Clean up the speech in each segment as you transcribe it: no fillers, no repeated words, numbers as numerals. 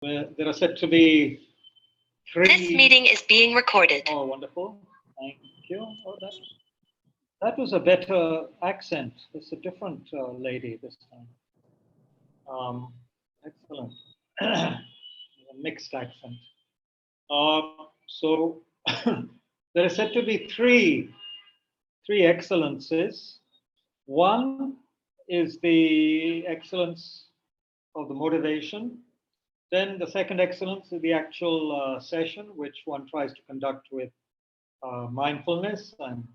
There are said to be three. This meeting is being recorded. Oh, wonderful. Thank you. Oh, that was a better accent. It's a different lady this time. Excellent. A mixed accent. So there are said to be three excellences. One is the excellence of the motivation. Then the second excellence is the actual session, which one tries to conduct with mindfulness and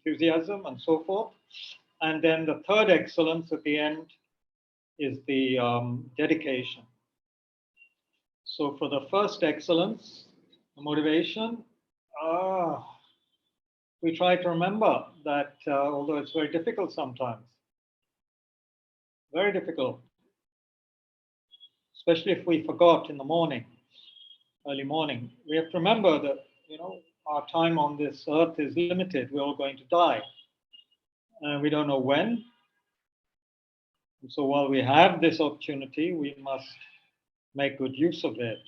enthusiasm and so forth. And then the third excellence at the end is the dedication. So for the first excellence, the motivation, we try to remember that although it's very difficult sometimes, very difficult, especially if we forgot in the morning, early morning, we have to remember that, our time on this earth is limited. We're all going to die. And we don't know when. And so while we have this opportunity, we must make good use of it.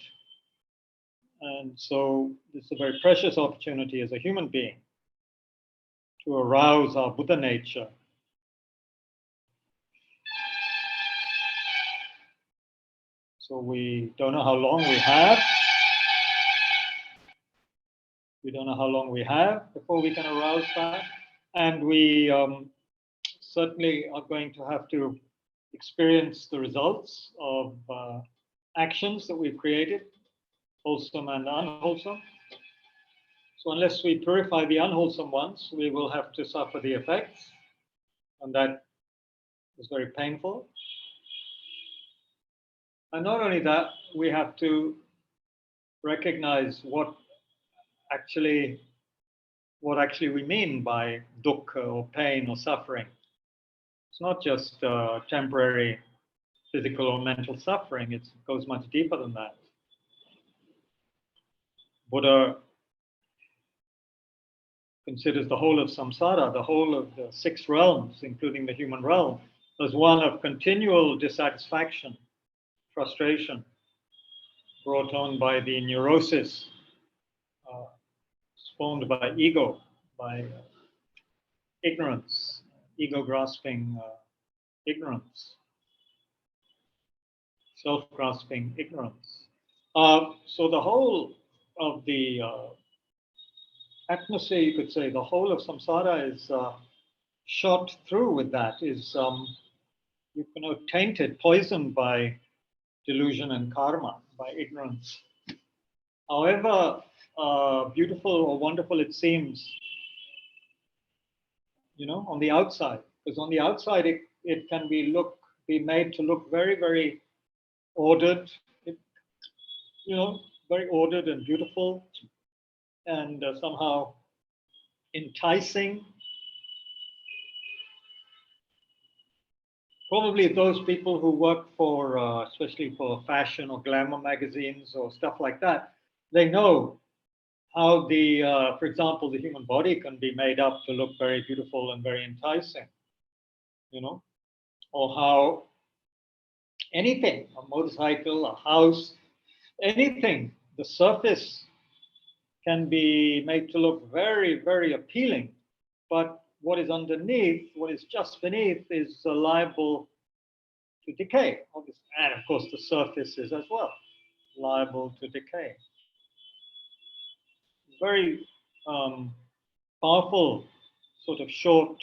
And so it's a very precious opportunity as a human being to arouse our Buddha nature. So we don't know how long we have. We don't know how long we have before we can arouse that. And we certainly are going to have to experience the results of actions that we've created, wholesome and unwholesome. So unless we purify the unwholesome ones, we will have to suffer the effects. And that is very painful. And not only that, we have to recognize what actually we mean by dukkha or pain or suffering. It's not just temporary physical or mental suffering. It goes much deeper than that. Buddha considers the whole of samsara, the whole of the 6 realms, including the human realm, as one of continual dissatisfaction, frustration, brought on by the neurosis spawned by ego, by ignorance, ego-grasping ignorance, self-grasping ignorance. So the whole of the atmosphere, you could say, the whole of samsara is shot through with that, is tainted, poisoned by delusion and karma, by ignorance. However beautiful or wonderful it seems, on the outside, because on the outside it can be made to look very, very ordered, very ordered and beautiful, and somehow enticing. Probably those people who work for, especially for fashion or glamour magazines or stuff like that, they know how for example, the human body can be made up to look very beautiful and very enticing, or how anything, a motorcycle, a house, anything, the surface can be made to look very, very appealing, but what is underneath, what is just beneath, is liable to decay, obviously. And of course, the surface is as well liable to decay. Very powerful sort of short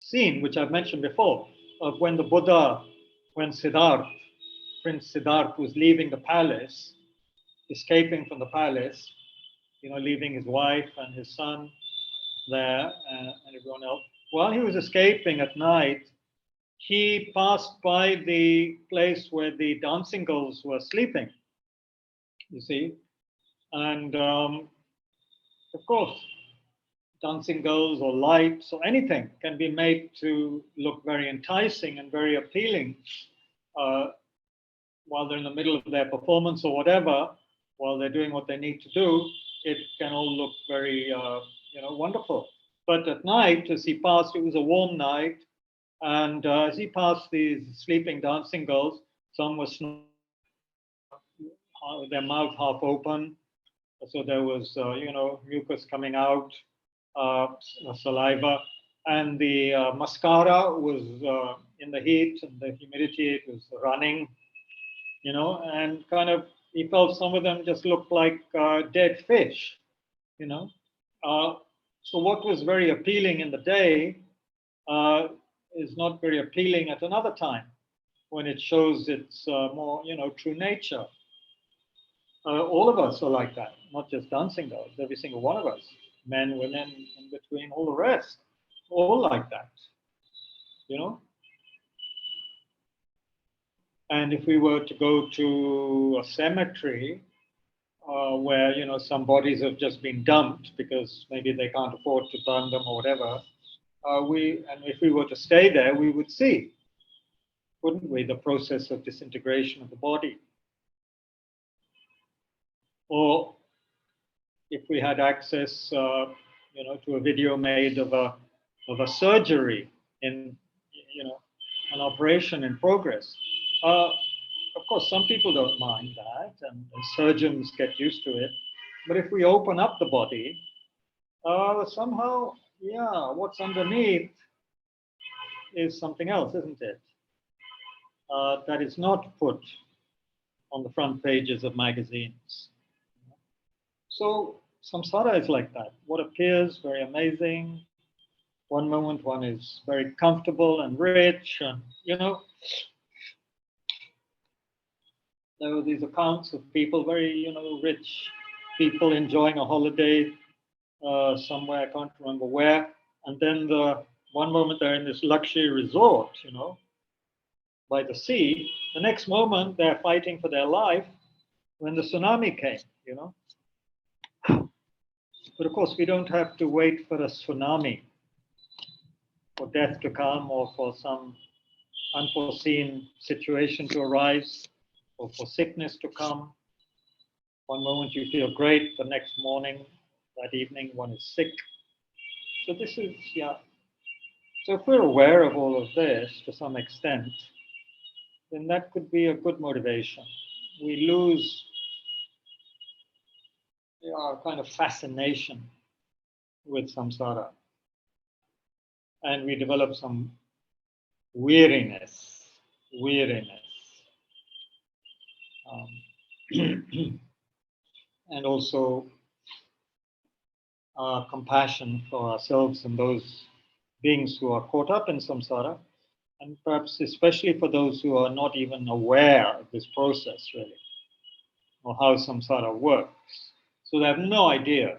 scene, which I've mentioned before, of when Prince Siddhartha was leaving the palace, escaping from the palace, leaving his wife and his son there and everyone else. While he was escaping at night, he passed by the place where the dancing girls were sleeping, you see. And of course, dancing girls or lights or anything can be made to look very enticing and very appealing while they're in the middle of their performance or whatever, while they're doing what they need to do. It can all look very, wonderful. But at night, as he passed, it was a warm night, and as he passed these sleeping dancing girls, Some were their mouth half open, so there was mucus coming out, saliva, and the mascara was in the heat and the humidity. It was running, and kind of he felt some of them just looked like dead fish, you know. So what was very appealing in the day is not very appealing at another time when it shows its more, true nature. All of us are like that, not just dancing girls, every single one of us, men, women, in between, all the rest, all like that, you know. And if we were to go to a cemetery where, some bodies have just been dumped because maybe they can't afford to burn them or whatever, and if we were to stay there, we would see, wouldn't we, the process of disintegration of the body. Or if we had access, to a video made of a surgery in, an operation in progress. Of course, some people don't mind that, and surgeons get used to it. But if we open up the body, somehow, what's underneath is something else, isn't it? That is not put on the front pages of magazines. So samsara is like that. What appears very amazing. One moment one is very comfortable and rich, and there were these accounts of people, very rich people enjoying a holiday somewhere, I can't remember where, and then the one moment they're in this luxury resort, by the sea. The next moment they're fighting for their life when the tsunami came, But of course, we don't have to wait for a tsunami, for death to come, or for some unforeseen situation to arise, or for sickness to come. One moment you feel great, the next morning, that evening, one is sick. So this is, So if we're aware of all of this to some extent, then that could be a good motivation. We lose our kind of fascination with samsara, and we develop some weariness. And also compassion for ourselves and those beings who are caught up in samsara, and perhaps especially for those who are not even aware of this process really, or how samsara works. So they have no idea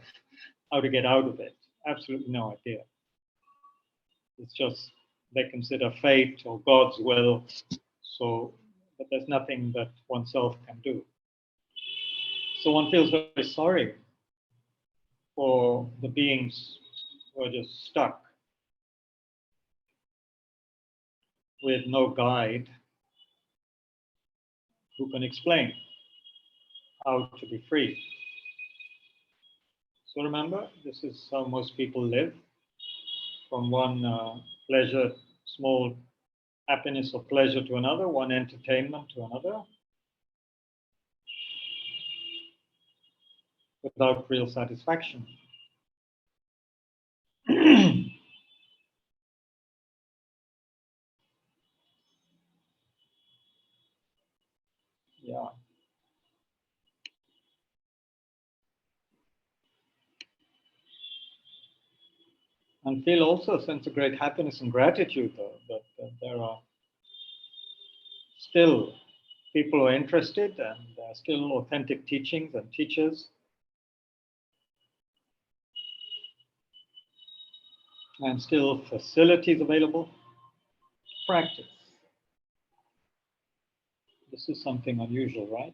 how to get out of it, absolutely no idea. It's just they consider fate or God's will, but there's nothing that oneself can do. So one feels very sorry for the beings who are just stuck with no guide who can explain how to be free. So remember, this is how most people live, from one pleasure, small happiness or pleasure to another, one entertainment to another, without real satisfaction. Yeah. And feel also a sense of great happiness and gratitude, though, that there are still people who are interested, and there are still authentic teachings and teachers. And still facilities available. Practice. This is something unusual, right?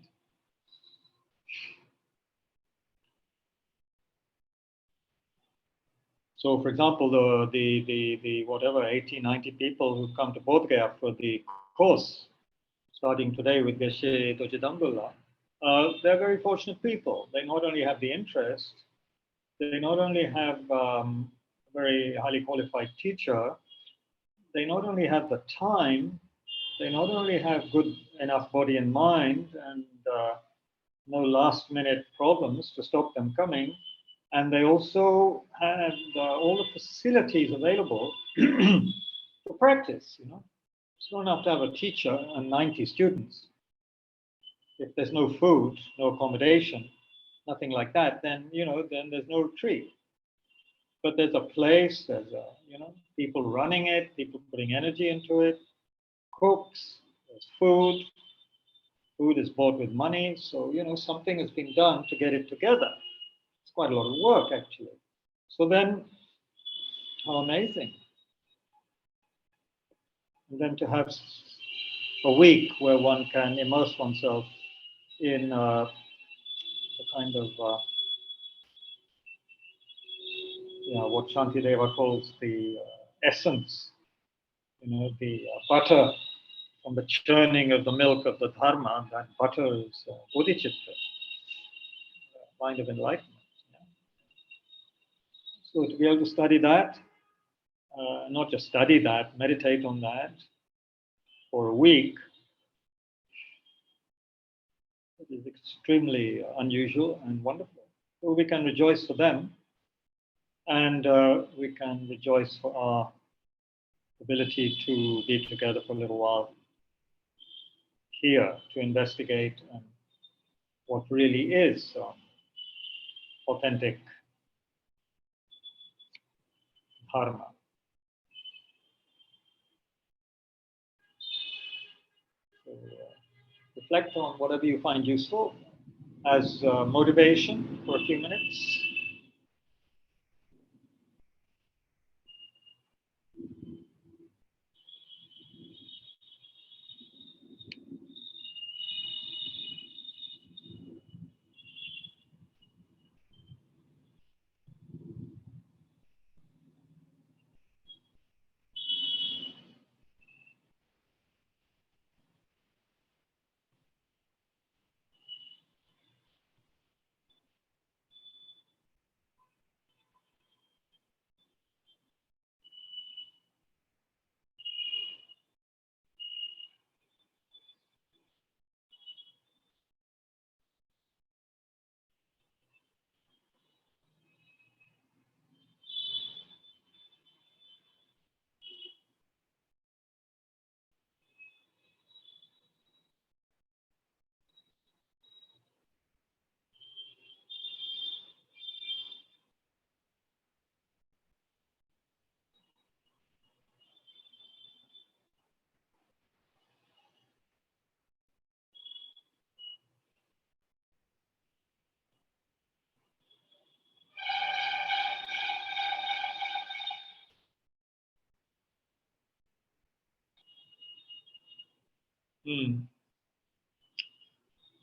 So, for example, the whatever 80, 90 people who come to Bodh Gaya for the course, starting today with Geshe Dojidangula, they're very fortunate people. They not only have the interest, they not only have a very highly qualified teacher, they not only have the time, they not only have good enough body and mind and no last minute problems to stop them coming, and they also have all the facilities available to practice. It's not enough to have a teacher and 90 students. If there's no food, no accommodation, nothing like that, then then there's no retreat. But there's a place, there's people running it, people putting energy into it, cooks, there's food. Food is bought with money, so something has been done to get it together. It's quite a lot of work, actually. So then, how amazing! And then to have a week where one can immerse oneself in the kind of what Shantideva calls the essence, the butter from the churning of the milk of the Dharma. That butter is bodhicitta, mind of enlightenment. So to be able to study that, not just study that, meditate on that for a week, it is extremely unusual and wonderful. So we can rejoice for them, and we can rejoice for our ability to be together for a little while here to investigate what really is authentic Dharma. So, reflect on whatever you find useful as motivation for a few minutes.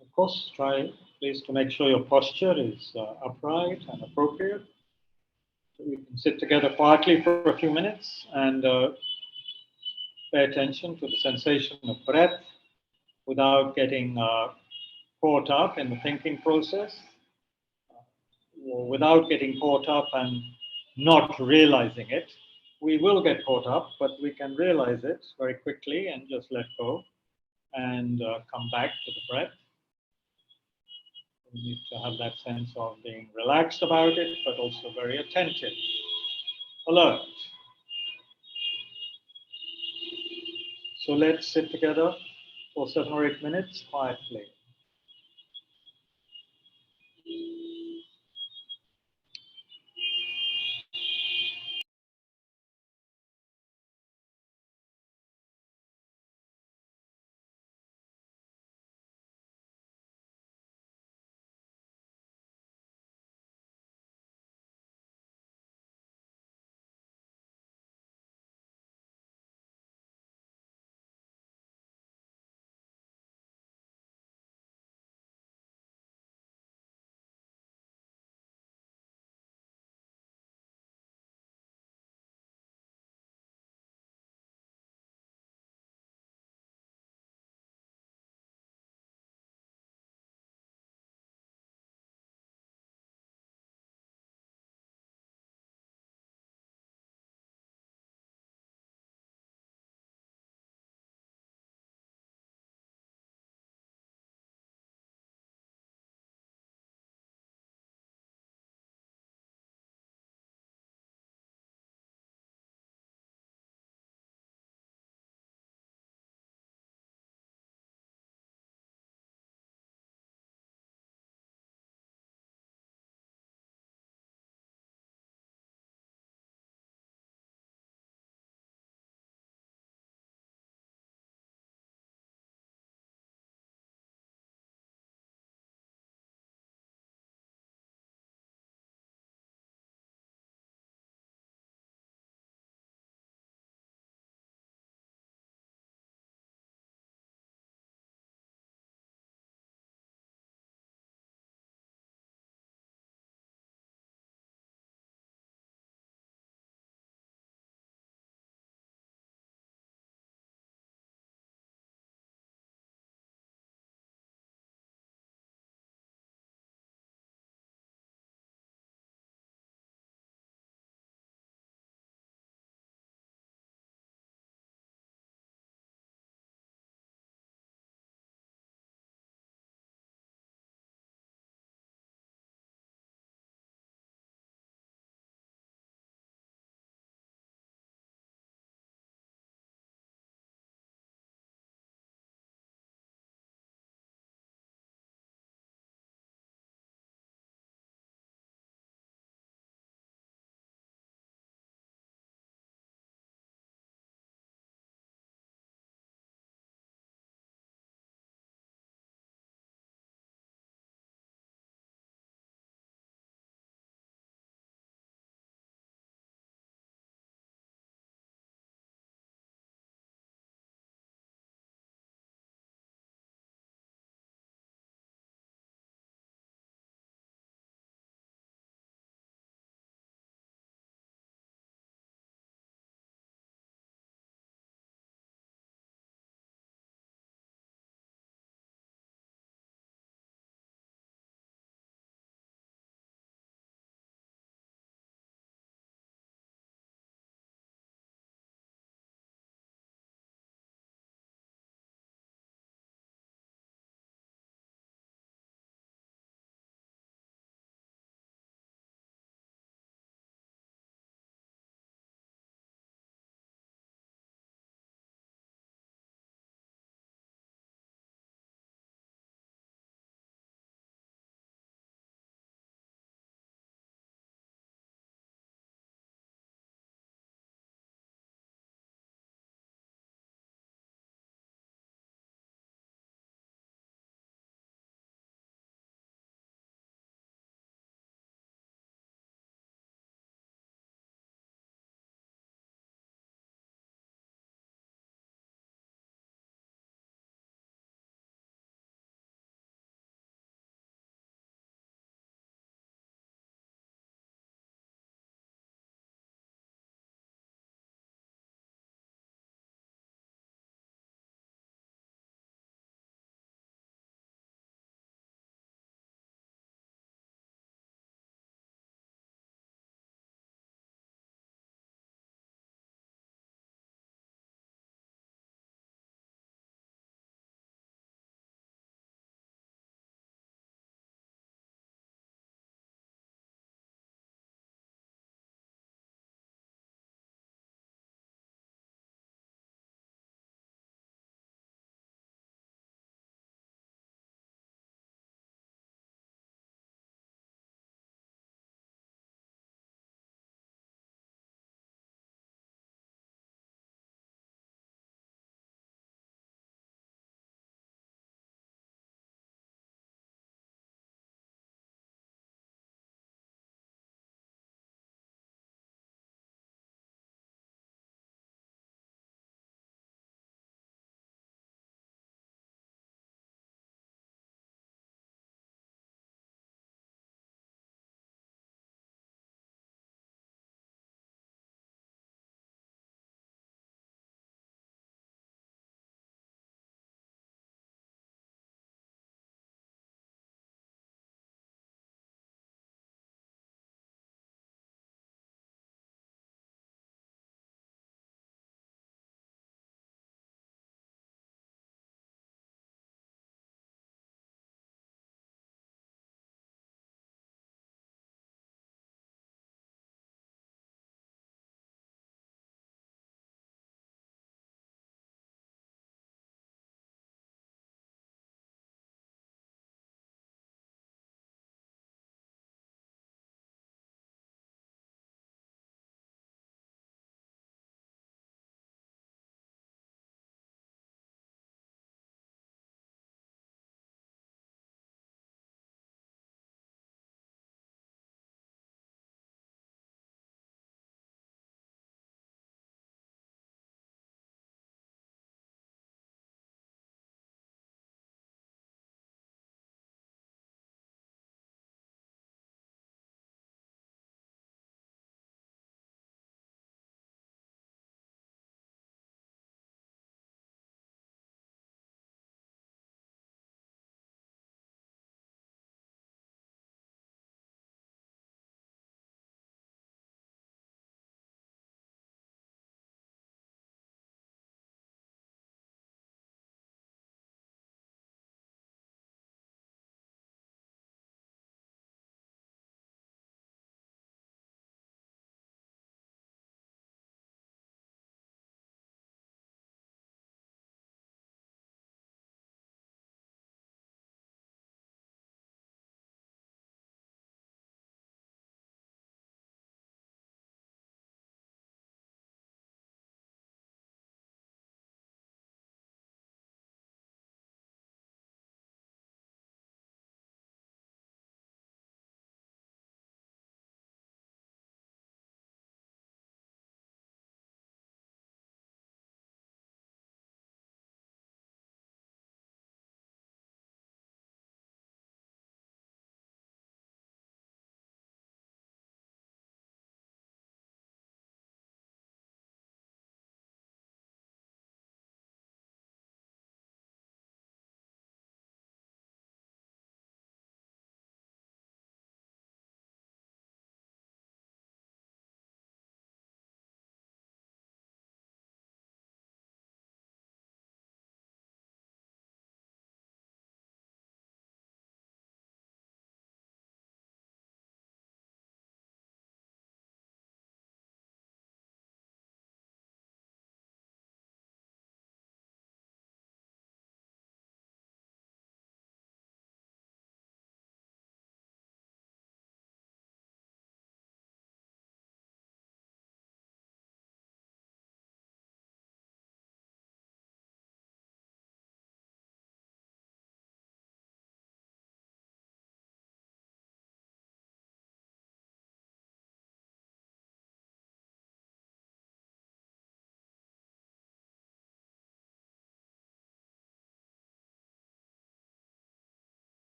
Of course, try please to make sure your posture is upright and appropriate. So we can sit together quietly for a few minutes and pay attention to the sensation of breath without getting caught up in the thinking process, or without getting caught up and not realizing it. We will get caught up, but we can realize it very quickly and just let go and come back to the breath. We need to have that sense of being relaxed about it, but also very attentive, alert. So let's sit together for 7 or 8 minutes quietly.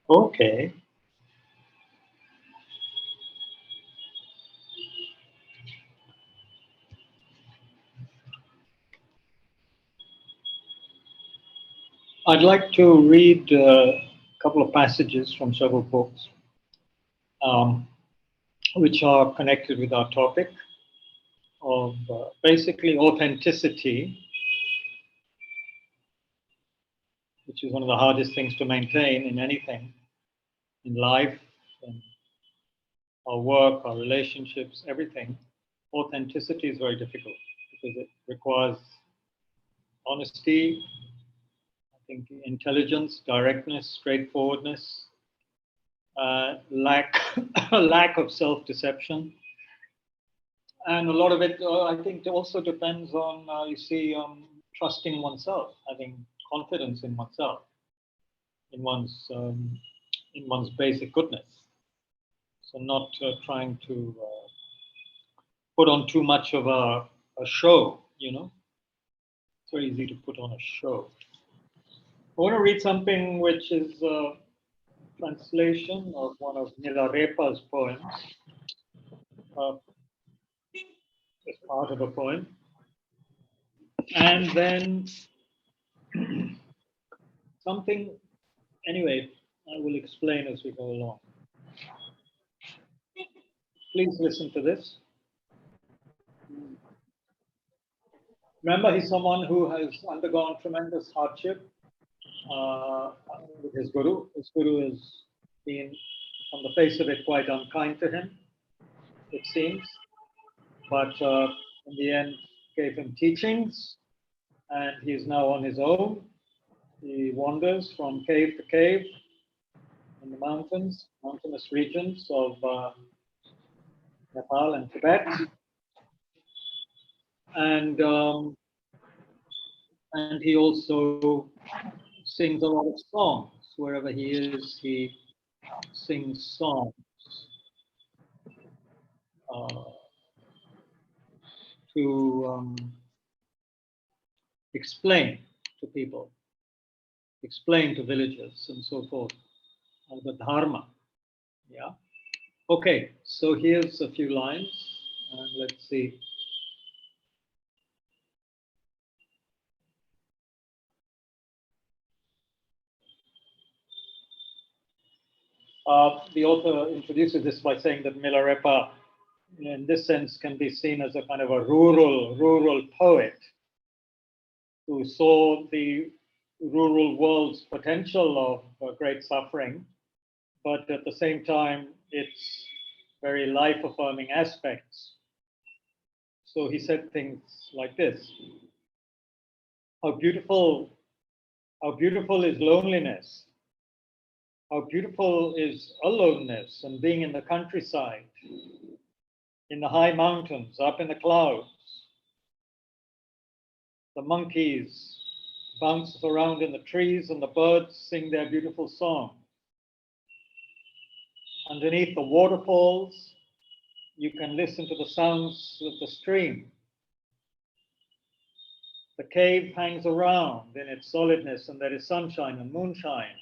Okay. I'd like to read a couple of passages from several books, um, which are connected with our topic of basically authenticity, which is one of the hardest things to maintain in anything, in life, in our work, our relationships, everything. Authenticity is very difficult because it requires honesty, I think intelligence, directness, straightforwardness, lack lack of self-deception, and a lot of it, I think, also depends on trusting oneself, having confidence in oneself, in one's in one's basic goodness. So not trying to put on too much of a show. It's very easy to put on a show. I want to read something which is a translation of one of Milarepa's poems. As part of a poem. And then something, anyway, I will explain as we go along. Please listen to this. Remember, he's someone who has undergone tremendous hardship with his guru. His guru has been, on the face of it, quite unkind to him, it seems. But in the end, gave him teachings, and he is now on his own. He wanders from cave to cave in the mountainous regions of Nepal and Tibet, and he also sings a lot of songs. Wherever he is, he sings songs to explain to people, explain to villagers, and so forth, the Dharma. Yeah. Okay, so here's a few lines, and let's see. The author introduces this by saying that Milarepa, in this sense, can be seen as a kind of a rural poet who saw the rural world's potential of great suffering, but at the same time, its very life-affirming aspects. So he said things like this: How beautiful is loneliness. How beautiful is aloneness and being in the countryside, in the high mountains, up in the clouds. The monkeys bounce around in the trees and the birds sing their beautiful song. Underneath the waterfalls, you can listen to the sounds of the stream. The cave hangs around in its solidness, and there is sunshine and moonshine.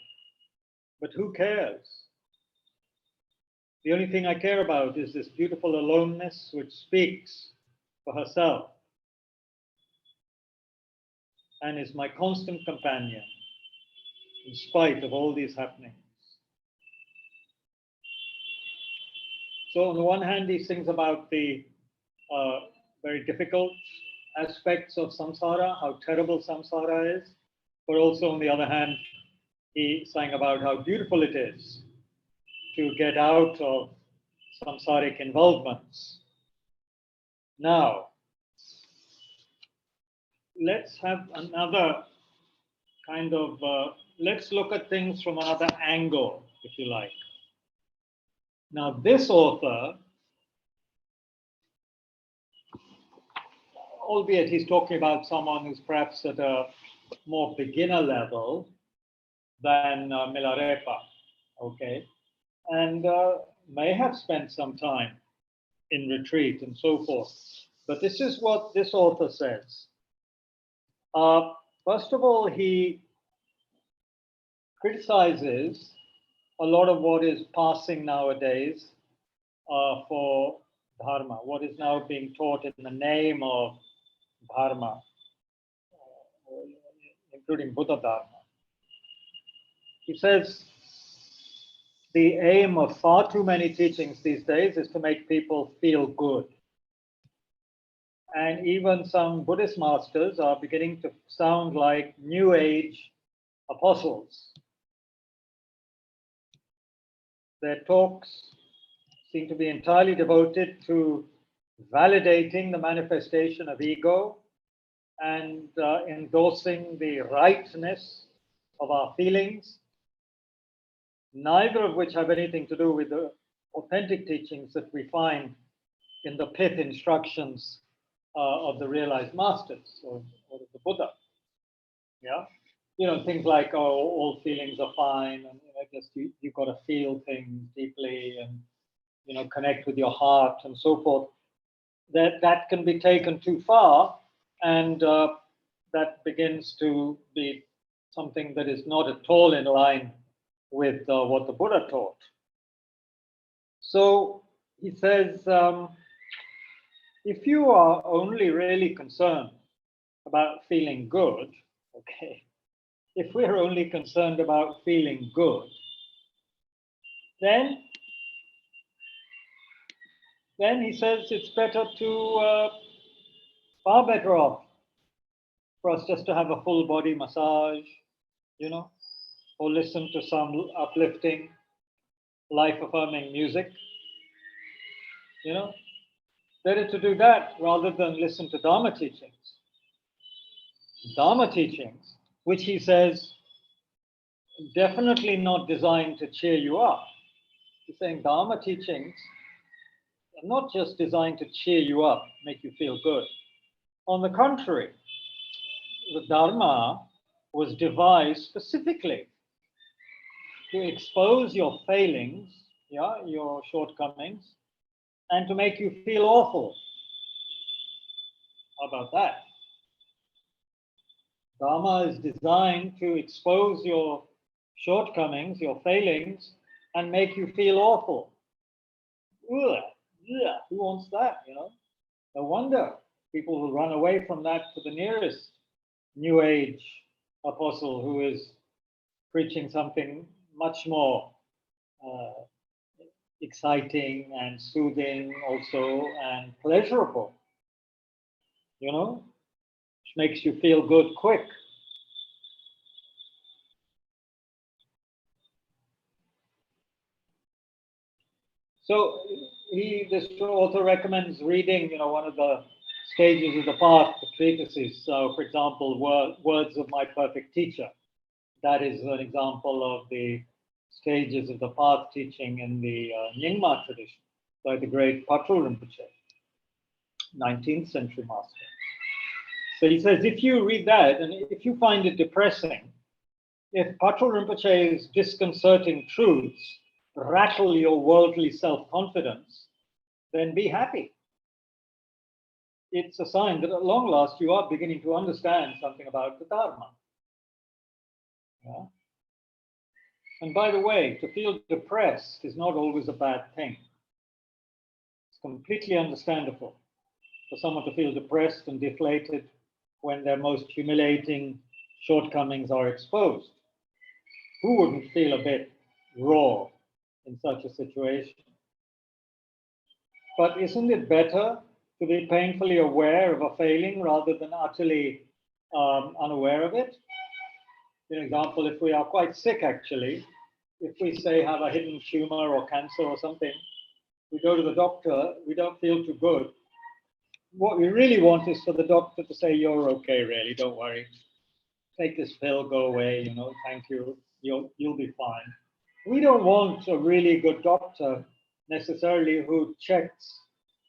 But who cares? The only thing I care about is this beautiful aloneness which speaks for herself and is my constant companion in spite of all these happenings. So on the one hand, he sings about the very difficult aspects of samsara, how terrible samsara is, but also on the other hand, he sang about how beautiful it is to get out of samsaric involvements. Now, let's have another kind of, let's look at things from another angle, if you like. Now, this author, albeit he's talking about someone who's perhaps at a more beginner level than Milarepa, okay, and may have spent some time in retreat and so forth. But this is what this author says. First of all, he criticizes a lot of what is passing nowadays for Dharma, what is now being taught in the name of Dharma, including Buddha Dharma. He says the aim of far too many teachings these days is to make people feel good. And even some Buddhist masters are beginning to sound like New Age apostles. Their talks seem to be entirely devoted to validating the manifestation of ego and endorsing the rightness of our feelings, neither of which have anything to do with the authentic teachings that we find in the pith instructions of the realized masters or of the Buddha. Yeah, you know, things like, oh, all feelings are fine, and just you've got to feel things deeply, and connect with your heart and so forth. That can be taken too far, and that begins to be something that is not at all in line with what the Buddha taught. So he says, if you are only really concerned about feeling good, okay, if we're only concerned about feeling good, then he says it's better to, far better off for us just to have a full body massage, or listen to some uplifting, life-affirming music, better to do that rather than listen to Dharma teachings. Dharma teachings, which he says, definitely not designed to cheer you up. He's saying Dharma teachings are not just designed to cheer you up, make you feel good. On the contrary, the Dharma was devised specifically to expose your failings, your shortcomings, and to make you feel awful. How about that? Dharma is designed to expose your shortcomings, your failings, and make you feel awful. Ugh, yeah, who wants that, No wonder people will run away from that to the nearest New Age apostle who is preaching something much more exciting and soothing also and pleasurable, which makes you feel good quick. So this author recommends reading, one of the stages of the path, the treatises. So, for example, Words of My Perfect Teacher. That is an example of the stages of the path teaching in the Nyingma tradition by the great Patrul Rinpoche, 19th century master. So he says, if you read that and if you find it depressing, if Patrul Rinpoche's disconcerting truths rattle your worldly self-confidence, then be happy. It's a sign that at long last you are beginning to understand something about the Dharma. Yeah? And by the way, to feel depressed is not always a bad thing. It's completely understandable for someone to feel depressed and deflated when their most humiliating shortcomings are exposed. Who wouldn't feel a bit raw in such a situation? But isn't it better to be painfully aware of a failing rather than utterly unaware of it? For example, if we are quite sick, actually, if we say have a hidden tumor or cancer or something, we go to the doctor, we don't feel too good. What we really want is for the doctor to say, you're okay, really, don't worry. Take this pill, go away, thank you, you'll be fine. We don't want a really good doctor necessarily who checks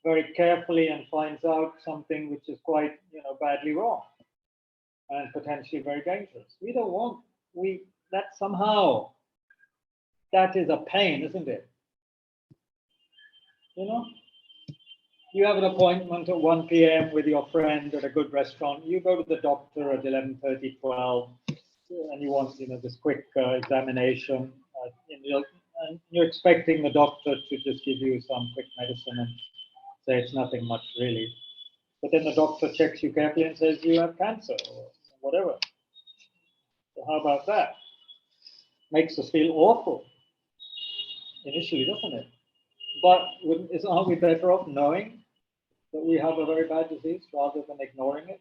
very carefully and finds out something which is quite, badly wrong and potentially very dangerous. We don't want, that somehow, that is a pain, isn't it? You have an appointment at 1 p.m. with your friend at a good restaurant. You go to the doctor at 11:30, 12, and you want, this quick examination. You're expecting the doctor to just give you some quick medicine and say it's nothing much really. But then the doctor checks you carefully and says you have cancer or whatever. So how about that? Makes us feel awful initially, doesn't it? But aren't we better off knowing that we have a very bad disease rather than ignoring it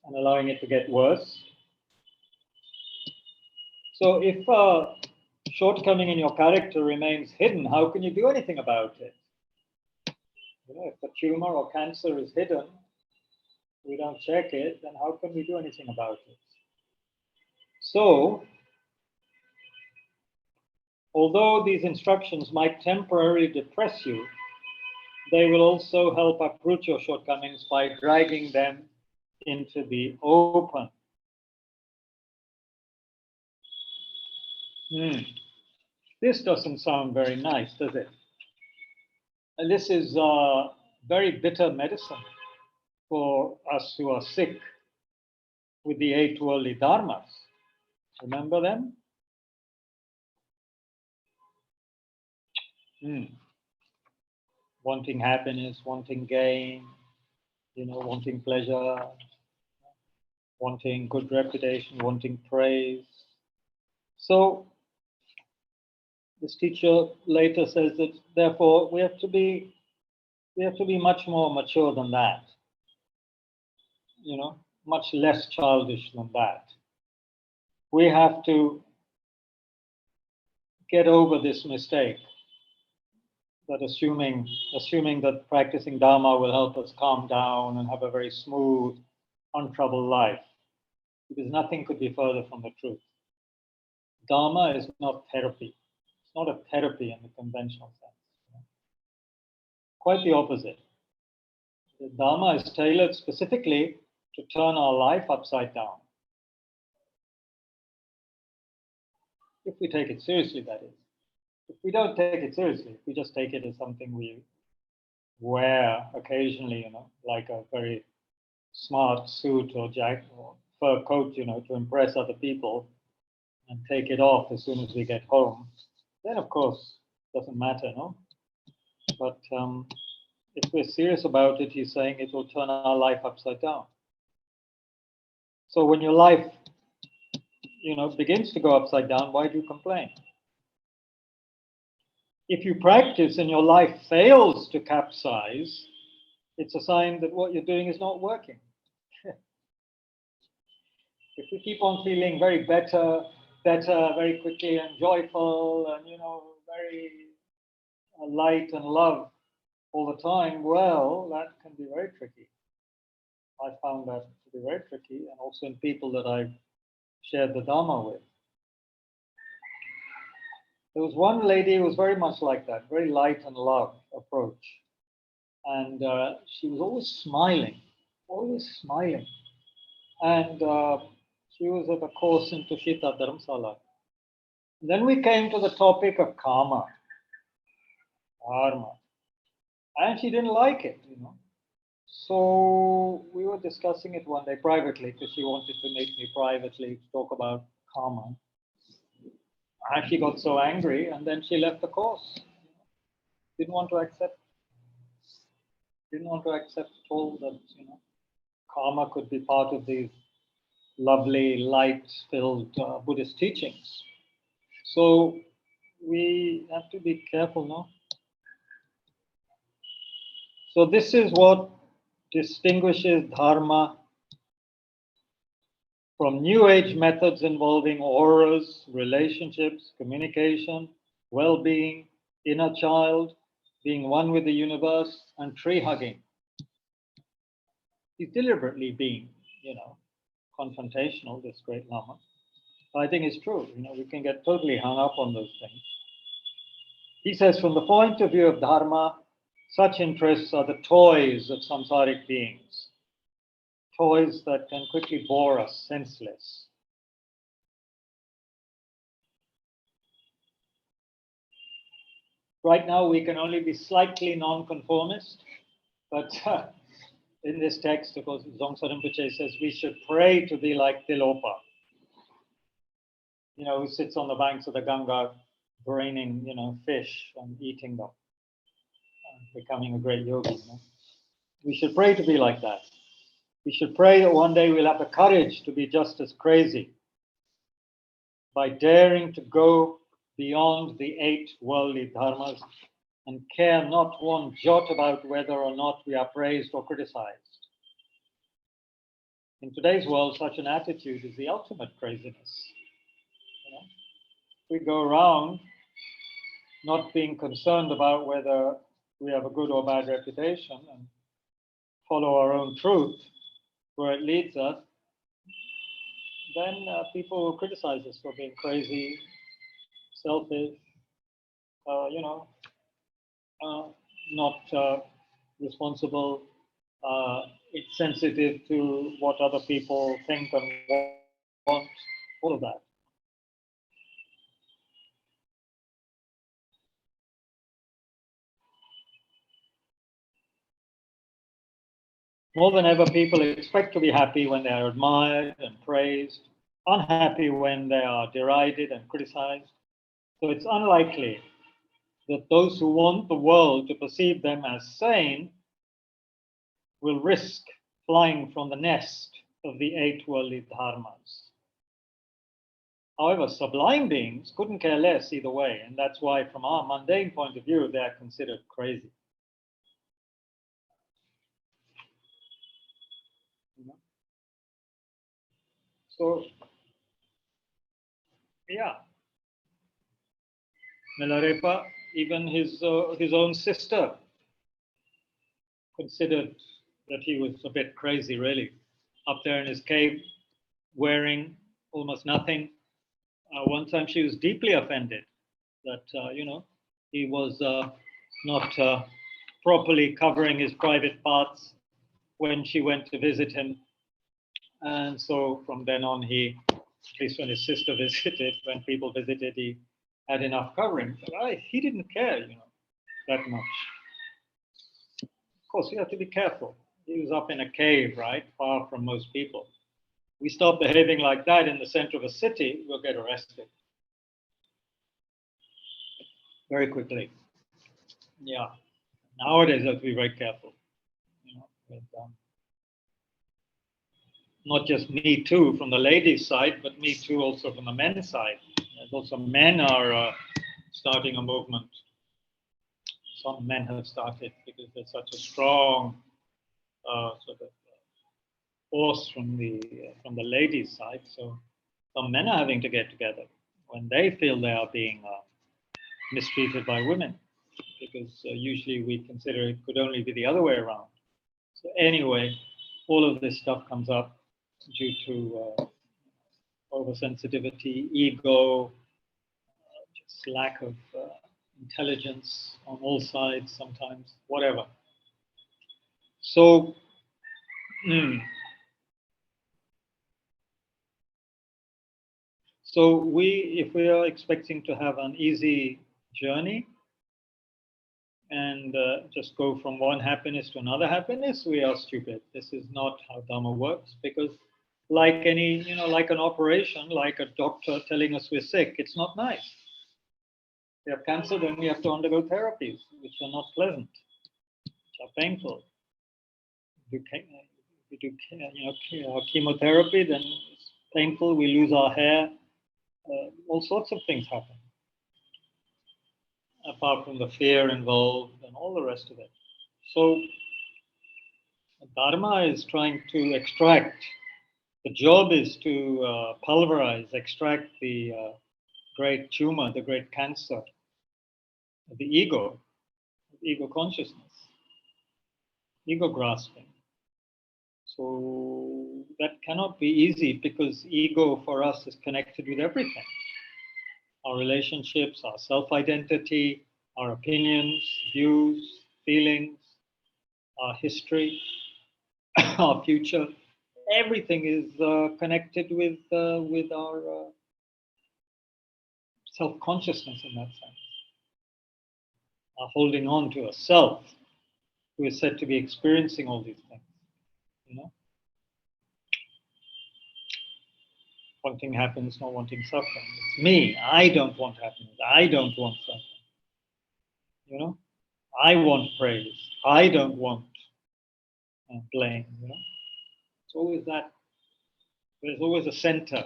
and allowing it to get worse? So if a shortcoming in your character remains hidden, how can you do anything about it? You know, if the tumor or cancer is hidden, we don't check it, then how can we do anything about it? So, although these instructions might temporarily depress you, they will also help uproot your shortcomings by dragging them into the open. This doesn't sound very nice, does it? And this is very bitter medicine for us who are sick with the 8 worldly dharmas. Remember them? Wanting happiness, wanting gain, wanting pleasure, wanting good reputation, wanting praise. So this teacher later says that therefore we have to be much more mature than that. Much less childish than that. We have to get over this mistake that assuming that practicing Dharma will help us calm down and have a very smooth, untroubled life, because nothing could be further from the truth. Dharma is not therapy. It's not a therapy in the conventional sense. Quite the opposite. The Dharma is tailored specifically to turn our life upside down. If we take it seriously, that is. If we don't take it seriously, if we just take it as something we wear occasionally, like a very smart suit or jacket or fur coat, to impress other people, and take it off as soon as we get home, then of course it doesn't matter, no? But if we're serious about it, he's saying it will turn our life upside down. So when your life, begins to go upside down, why do you complain? If you practice and your life fails to capsize, it's a sign that what you're doing is not working. If we keep on feeling very better very quickly and joyful and, very light and love all the time, well, that can be very tricky. I found that to be very tricky, and also in people that I've shared the Dharma with. There was one lady who was very much like that, very light and love approach. And she was always smiling. And she was at a course in Tushita Dharamsala. Then we came to the topic of karma, Dharma. And she didn't like it, So we were discussing it one day privately, because she wanted to meet me privately to talk about karma. And she got so angry, and then she left the course. Didn't want to accept at all that, karma could be part of these lovely, light-filled Buddhist teachings. So we have to be careful, no? So this is what distinguishes Dharma from New Age methods involving auras, relationships, communication, well-being, inner child, being one with the universe, and tree hugging. He's deliberately being, confrontational, this great Lama. I think it's true. We can get totally hung up on those things. He says, from the point of view of Dharma, such interests are the toys of samsaric beings. Toys that can quickly bore us senseless. Right now, we can only be slightly non-conformist, but in this text, of course, Dzongsa Rinpoche says we should pray to be like Tilopa, who sits on the banks of the Ganga braining, fish and eating them, and becoming a great yogi. We should pray to be like that. We should pray that one day we'll have the courage to be just as crazy by daring to go beyond the 8 worldly dharmas and care not one jot about whether or not we are praised or criticized. In today's world, such an attitude is the ultimate craziness. We go around not being concerned about whether we have a good or bad reputation and follow our own truth where it leads us, then people will criticize us for being crazy, selfish, not responsible, it's sensitive to what other people think and want, all of that. More than ever, people expect to be happy when they are admired and praised, unhappy when they are derided and criticized. So it's unlikely that those who want the world to perceive them as sane will risk flying from the nest of the 8 worldly dharmas. However, sublime beings couldn't care less either way, and that's why, from our mundane point of view, they are considered crazy. So, yeah, Milarepa, even his own sister, considered that he was a bit crazy, really, up there in his cave, wearing almost nothing. One time she was deeply offended that, he was not properly covering his private parts when she went to visit him. And so from then on, he, at least when his sister visited, when people visited, he had enough covering. But he didn't care, that much. Of course, you have to be careful. He was up in a cave, right, far from most people. We start behaving like that in the center of a city, we'll get arrested very quickly. Yeah. Nowadays, you have to be very careful. With, not just Me Too from the ladies' side, but Me Too also from the men's side. There's also men are starting a movement. Some men have started because there's such a strong sort of force from the ladies' side. So some men are having to get together when they feel they are being mistreated by women, because usually we consider it could only be the other way around. So anyway, all of this stuff comes up due to oversensitivity, ego, just lack of intelligence on all sides sometimes, whatever. So, so if we are expecting to have an easy journey and just go from one happiness to another happiness, we are stupid. This is not how Dharma works, because like any, like an operation, like a doctor telling us we're sick, it's not nice. We have cancer, then we have to undergo therapies, which are not pleasant, which are painful. If we do chemotherapy, then it's painful, we lose our hair, all sorts of things happen, apart from the fear involved and all the rest of it. So Dharma is trying to extract, the job is to pulverize, extract the great tumor, the great cancer, the ego consciousness, ego grasping. So that cannot be easy, because ego for us is connected with everything. Our relationships, our self-identity, our opinions, views, feelings, our history, our future. Everything is connected with our self-consciousness in that sense. Our holding on to a self who is said to be experiencing all these things. Wanting happiness, not wanting suffering. It's me. I don't want happiness. I don't want suffering. You know, I want praise. I don't want blame. You know, it's always that. There's always a center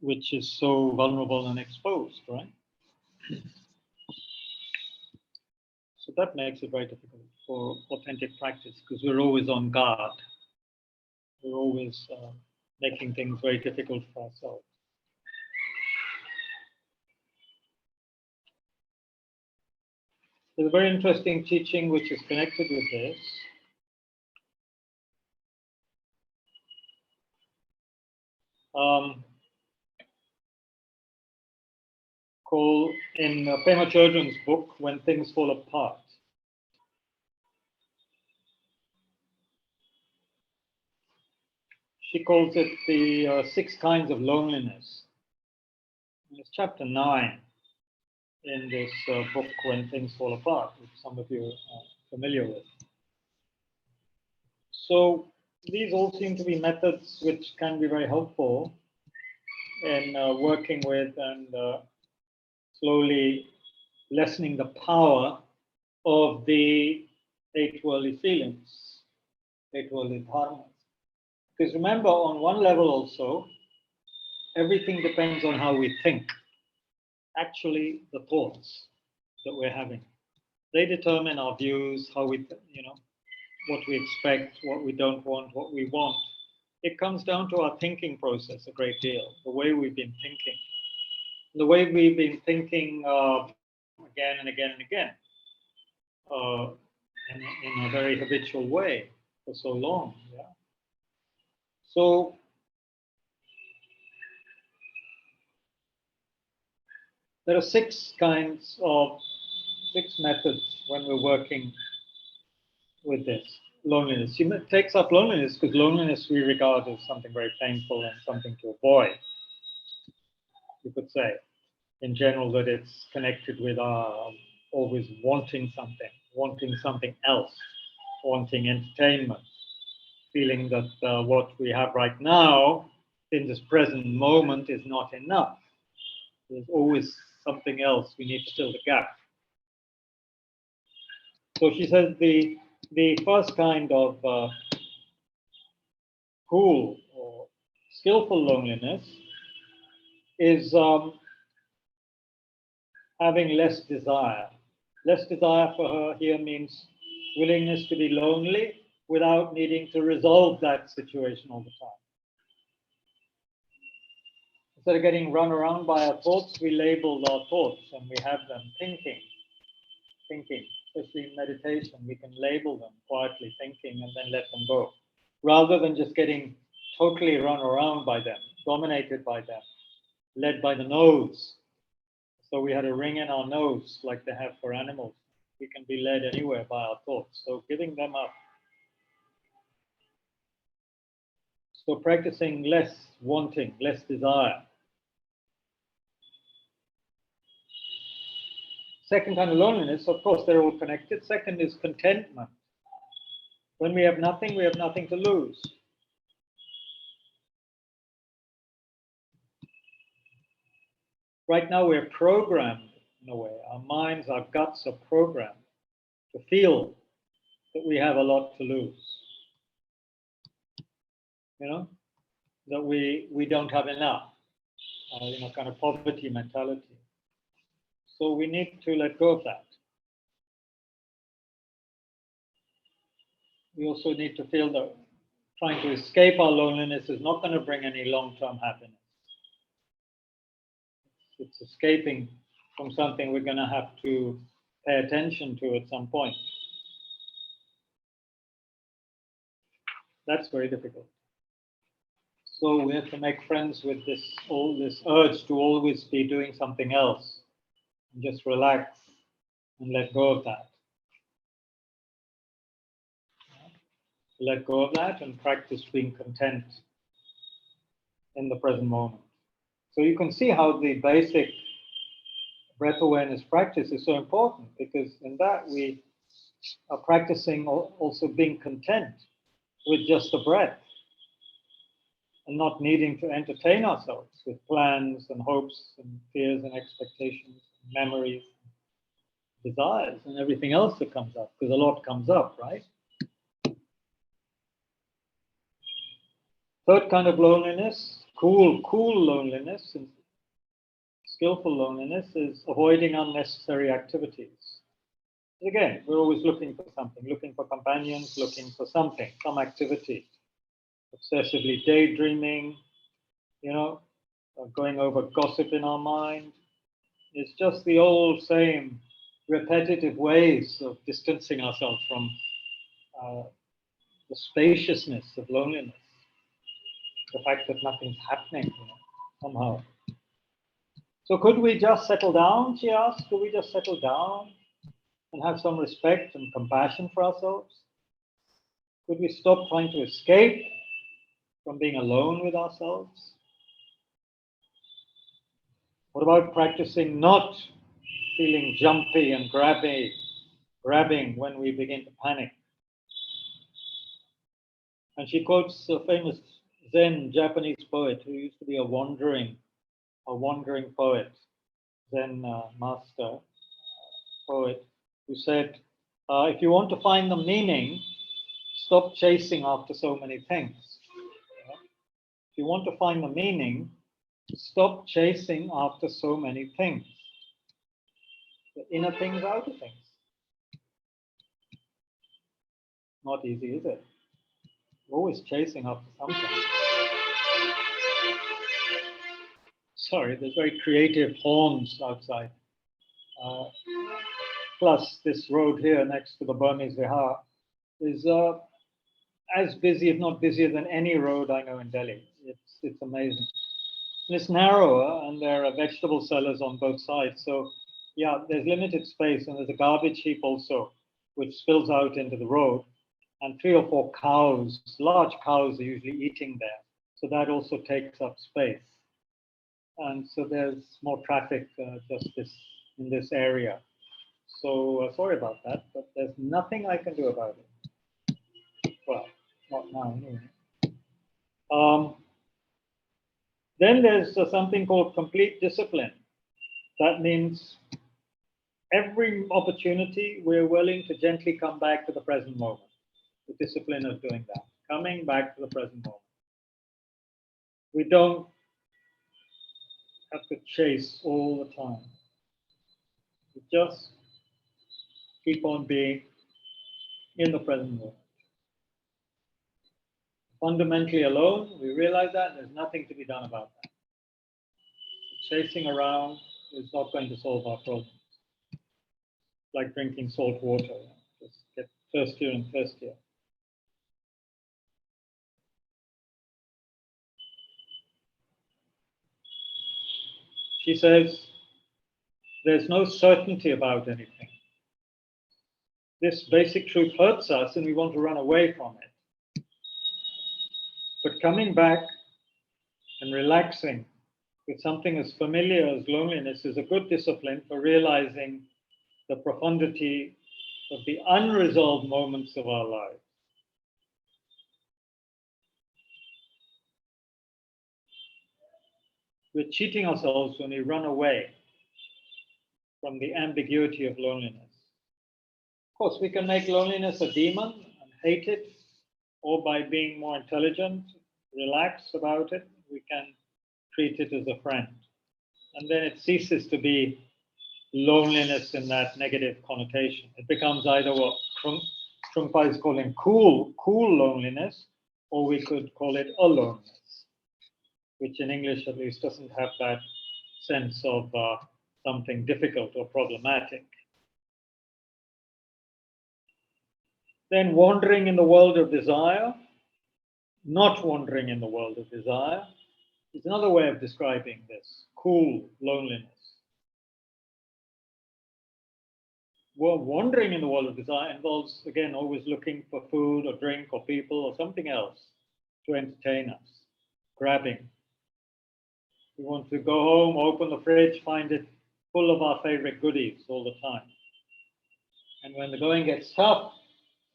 which is so vulnerable and exposed, right? So that makes it very difficult for authentic practice because we're always on guard. We're always making things very difficult for ourselves. There's a very interesting teaching which is connected with this. Called in Pema Chodron's book, When Things Fall Apart. She calls it the 6 kinds of loneliness. It's chapter 9 in this book, When Things Fall Apart, which some of you are familiar with. So these all seem to be methods which can be very helpful in working with and slowly lessening the power of the 8 worldly feelings, 8 worldly dharmas. Because remember, on one level also, everything depends on how we think. Actually, the thoughts that we're having, they determine our views, how we, what we expect, what we don't want, what we want. It comes down to our thinking process a great deal, the way we've been thinking. The way we've been thinking again and again and again in a very habitual way for so long. Yeah. So there are 6 methods when we're working with this loneliness. She takes up loneliness because loneliness we regard as something very painful and something to avoid. You could say, in general, that it's connected with our always wanting something else, wanting entertainment, feeling that what we have right now in this present moment is not enough. There's always something else. We need to fill the gap. So she says the first kind of cool or skillful loneliness is having less desire. Less desire for her here means willingness to be lonely without needing to resolve that situation all the time. Instead of getting run around by our thoughts, we label our thoughts and we have them thinking, especially in meditation, we can label them quietly thinking and then let them go, rather than just getting totally run around by them, dominated by them, led by the nose. So we had a ring in our nose like they have for animals. We can be led anywhere by our thoughts. So giving them up. So practicing less wanting, less desire. Second kind of loneliness, of course, they're all connected. Second is contentment. When we have nothing to lose. Right now we're programmed in a way. Our minds, our guts are programmed to feel that we have a lot to lose. That we don't have enough. Kind of poverty mentality. So we need to let go of that. We also need to feel that trying to escape our loneliness is not going to bring any long-term happiness. It's escaping from something we're going to have to pay attention to at some point. That's very difficult. So we have to make friends with this urge to always be doing something else. And just relax and let go of that. Let go of that and practice being content in the present moment. So you can see how the basic breath awareness practice is so important, because in that we are practicing also being content with just the breath and not needing to entertain ourselves with plans and hopes and fears and expectations, and memories, desires, and everything else that comes up, because a lot comes up, right? Third kind of loneliness, cool loneliness, and skillful loneliness is avoiding unnecessary activities. Again, we're always looking for something, looking for companions, looking for something, some activity. Obsessively daydreaming, going over gossip in our mind. It's just the old same repetitive ways of distancing ourselves from the spaciousness of loneliness. The fact that nothing's happening, somehow. So could we just settle down, she asked? Could we just settle down and have some respect and compassion for ourselves? Could we stop trying to escape from being alone with ourselves? What about practicing not feeling jumpy and grabbing when we begin to panic? And she quotes a famous Zen Japanese poet who used to be a wandering poet, Zen master poet, who said, if you want to find the meaning, stop chasing after so many things. If you want to find the meaning, stop chasing after so many things. The inner things, outer things. Not easy, is it? Always chasing after something. Sorry, there's very creative horns outside. Plus, this road here next to the Burmese Vihar is as busy, if not busier, than any road I know in Delhi. It's amazing. And it's narrower, and there are vegetable sellers on both sides. So, yeah, there's limited space, and there's a garbage heap also, which spills out into the road. And 3 or 4 cows, large cows, are usually eating there. So that also takes up space. And so there's more traffic just in this area. So sorry about that, but there's nothing I can do about it. Well, not now anyway. Then there's something called complete discipline. That means every opportunity we're willing to gently come back to the present moment. The discipline of doing that, coming back to the present moment. We don't have to chase all the time. We just keep on being in the present moment. Fundamentally alone, we realize that there's nothing to be done about that. Chasing around is not going to solve our problems. Like drinking salt water, just get thirstier and thirstier. She says, there's no certainty about anything. This basic truth hurts us and we want to run away from it. But coming back and relaxing with something as familiar as loneliness is a good discipline for realizing the profundity of the unresolved moments of our lives. We're cheating ourselves when we run away from the ambiguity of loneliness. Of course, we can make loneliness a demon and hate it, or by being more intelligent, relaxed about it, we can treat it as a friend. And then it ceases to be loneliness in that negative connotation. It becomes either what Trungpa is calling cool loneliness, or we could call it aloneness, which in English at least doesn't have that sense of something difficult or problematic. Then wandering in the world of desire, not wandering in the world of desire, is another way of describing this cool loneliness. Well, wandering in the world of desire involves, again, always looking for food or drink or people or something else to entertain us, grabbing. We want to go home, open the fridge, find it full of our favorite goodies all the time. And when the going gets tough,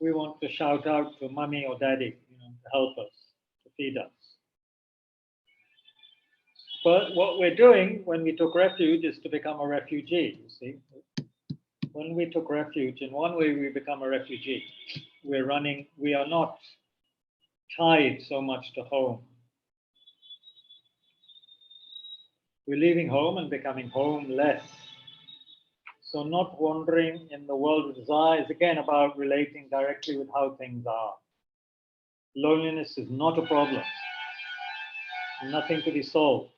we want to shout out to mommy or daddy, to help us, to feed us. But what we're doing when we took refuge is to become a refugee, you see. When we took refuge, in one way we become a refugee. We're running, we are not tied so much to home. We're leaving home and becoming homeless. So not wandering in the world with desire is again about relating directly with how things are. Loneliness is not a problem. Nothing to be solved.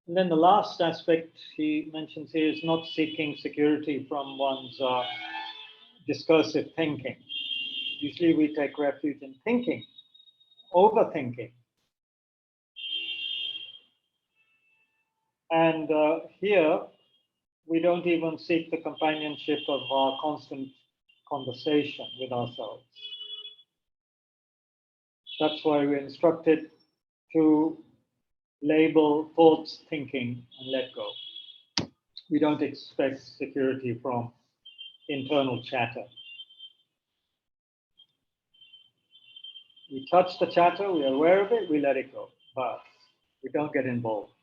And then the last aspect he mentions here is not seeking security from one's discursive thinking. Usually we take refuge in thinking, overthinking. And here, we don't even seek the companionship of our constant conversation with ourselves. That's why we're instructed to label thoughts, thinking, and let go. We don't expect security from internal chatter. We touch the chatter, we are aware of it, we let it go, but we don't get involved.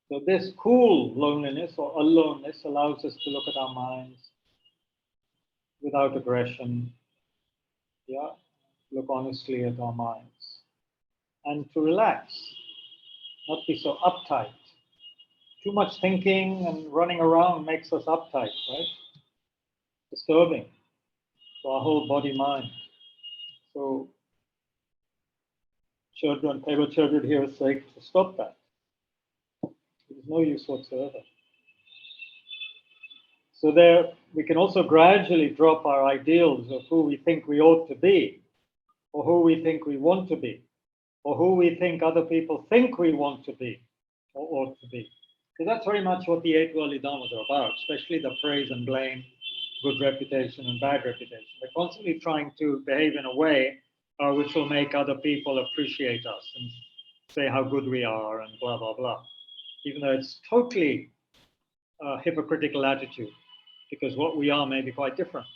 So this cool loneliness or aloneness allows us to look at our minds without aggression, yeah, look honestly at our minds, and to relax, not be so uptight. Too much thinking and running around makes us uptight, right? Disturbing to our whole body mind. So children, Table children here say to stop that. There's no use whatsoever. So there, we can also gradually drop our ideals of who we think we ought to be, or who we think we want to be, or who we think other people think we want to be, or ought to be. Because that's very much what the 8 worldly Dharmas are about, especially the praise and blame, good reputation and bad reputation. They're constantly trying to behave in a way which will make other people appreciate us and say how good we are and blah, blah, blah. Even though it's totally a hypocritical attitude, because what we are may be quite different,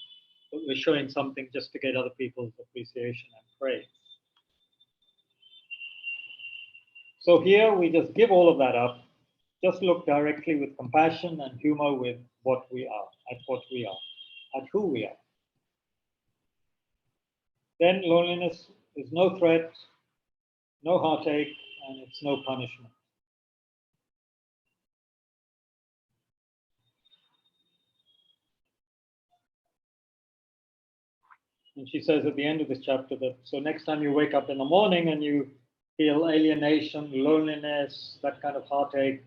but we're showing something just to get other people's appreciation and praise. So here we just give all of that up, just look directly with compassion and humor with what we are, at what we are, at who we are. Then loneliness is no threat, no heartache, and it's no punishment. And she says at the end of this chapter that, so next time you wake up in the morning and you feel alienation, loneliness, that kind of heartache,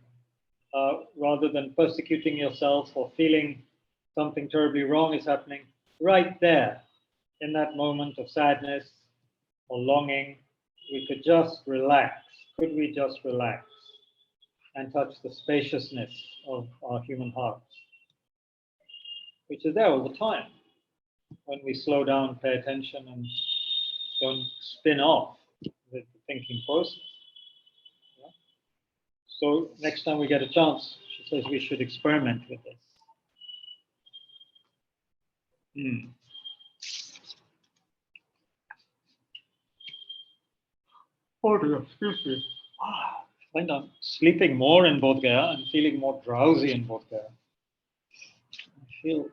rather than persecuting yourself or feeling something terribly wrong is happening, right there, in that moment of sadness or longing, we could just relax. Could we just relax and touch the spaciousness of our human hearts, which is there all the time when we slow down, pay attention, and don't spin off with the thinking process. Yeah? So next time we get a chance, she says we should experiment with this. Oh dear, excuse me. I find I'm sleeping more in Bodh Gaya and feeling more drowsy in Bodh Gaya. I feel,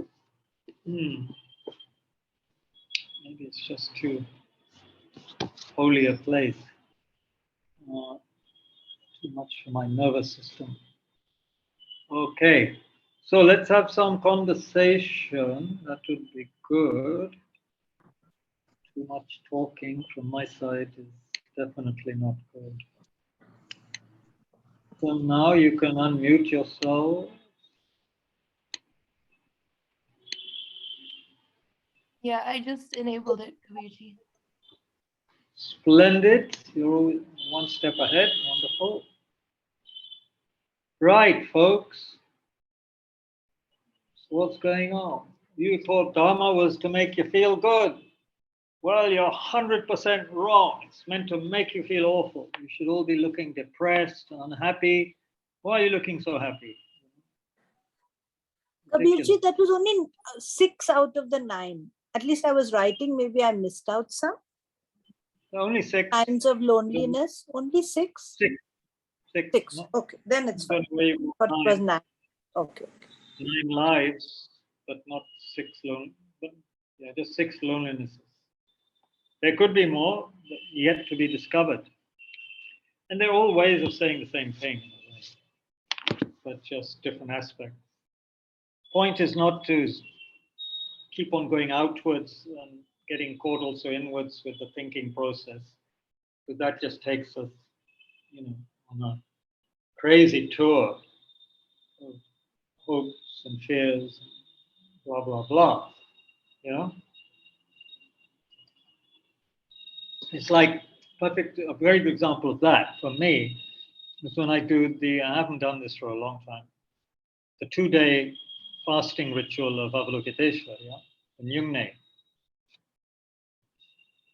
maybe it's just too holy a place. Too much for my nervous system. Okay, so let's have some conversation. That would be good. Too much talking from my side is definitely not good. So now you can unmute yourself. Yeah, I just enabled it, Kabirji. Splendid. You're one step ahead. Wonderful. Right, folks. So what's going on? You thought Dharma was to make you feel good. Well, you're 100% wrong. It's meant to make you feel awful. You should all be looking depressed and unhappy. Why are you looking so happy? Kabirji, that was only 6 out of the 9. At least I was writing, maybe I missed out some. Only six. Signs of loneliness, only six? Six. No? Okay, then it's fine. Anyway, But it was 9. Okay. 9 lives, but not 6 yeah, just 6 lonelinesses. There could be more yet to be discovered. And they're all ways of saying the same thing, but just different aspects. Point is not to keep on going outwards and getting caught also inwards with the thinking process, because that just takes us, on a crazy tour of hopes and fears, blah blah blah. It's like a very good example of that for me is when I haven't done this for a long time, the 2-day fasting ritual of Avalokiteshvara, the Nyungne.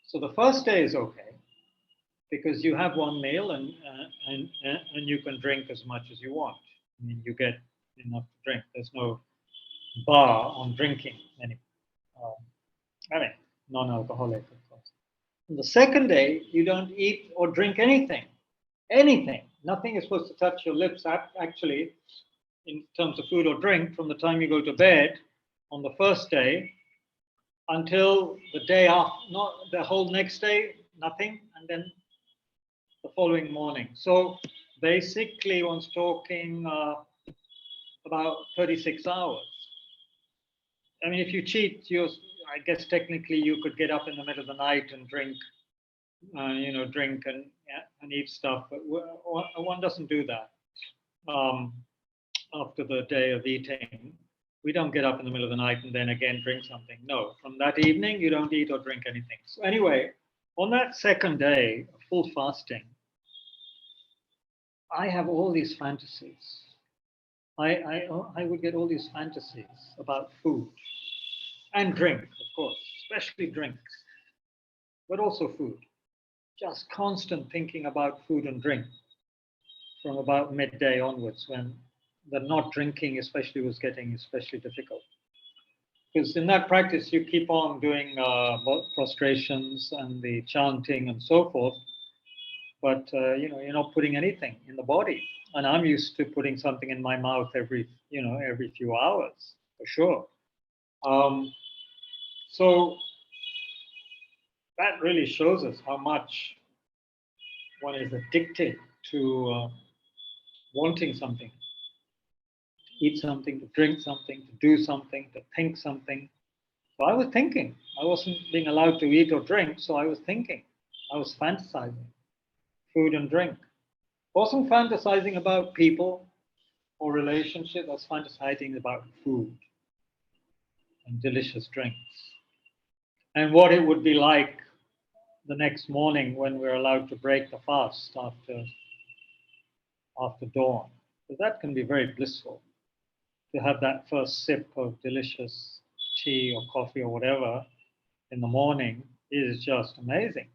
So the first day is okay because you have one meal and you can drink as much as you want. I mean, you get enough to drink. There's no bar on drinking non-alcoholic, of course. On the second day, you don't eat or drink anything. Anything. Nothing is supposed to touch your lips, actually, in terms of food or drink, from the time you go to bed on the first day until the day after, not the whole next day, nothing, and then the following morning. So basically, one's talking about 36 hours. I mean, if you cheat, I guess technically you could get up in the middle of the night and drink, drink and eat stuff, but one doesn't do that. After the day of eating, we don't get up in the middle of the night and then again drink something. No, from that evening, you don't eat or drink anything. So anyway, on that second day of full fasting, I have all these fantasies. I would get all these fantasies about food and drink, of course, especially drinks, but also food. Just constant thinking about food and drink from about midday onwards, when the not drinking especially was getting especially difficult. Because in that practice, you keep on doing prostrations and the chanting and so forth, but you're not putting anything in the body. And I'm used to putting something in my mouth every few hours, for sure. So that really shows us how much one is addicted to wanting something, to eat something, to drink something, to do something, to think something. So I was thinking. I wasn't being allowed to eat or drink, so I was thinking. I was fantasizing, food and drink. Wasn't fantasizing about people or relationships. I was fantasizing about food and delicious drinks. And what it would be like the next morning when we're allowed to break the fast after dawn. So that can be very blissful, to have that first sip of delicious tea or coffee or whatever in the morning is just amazing.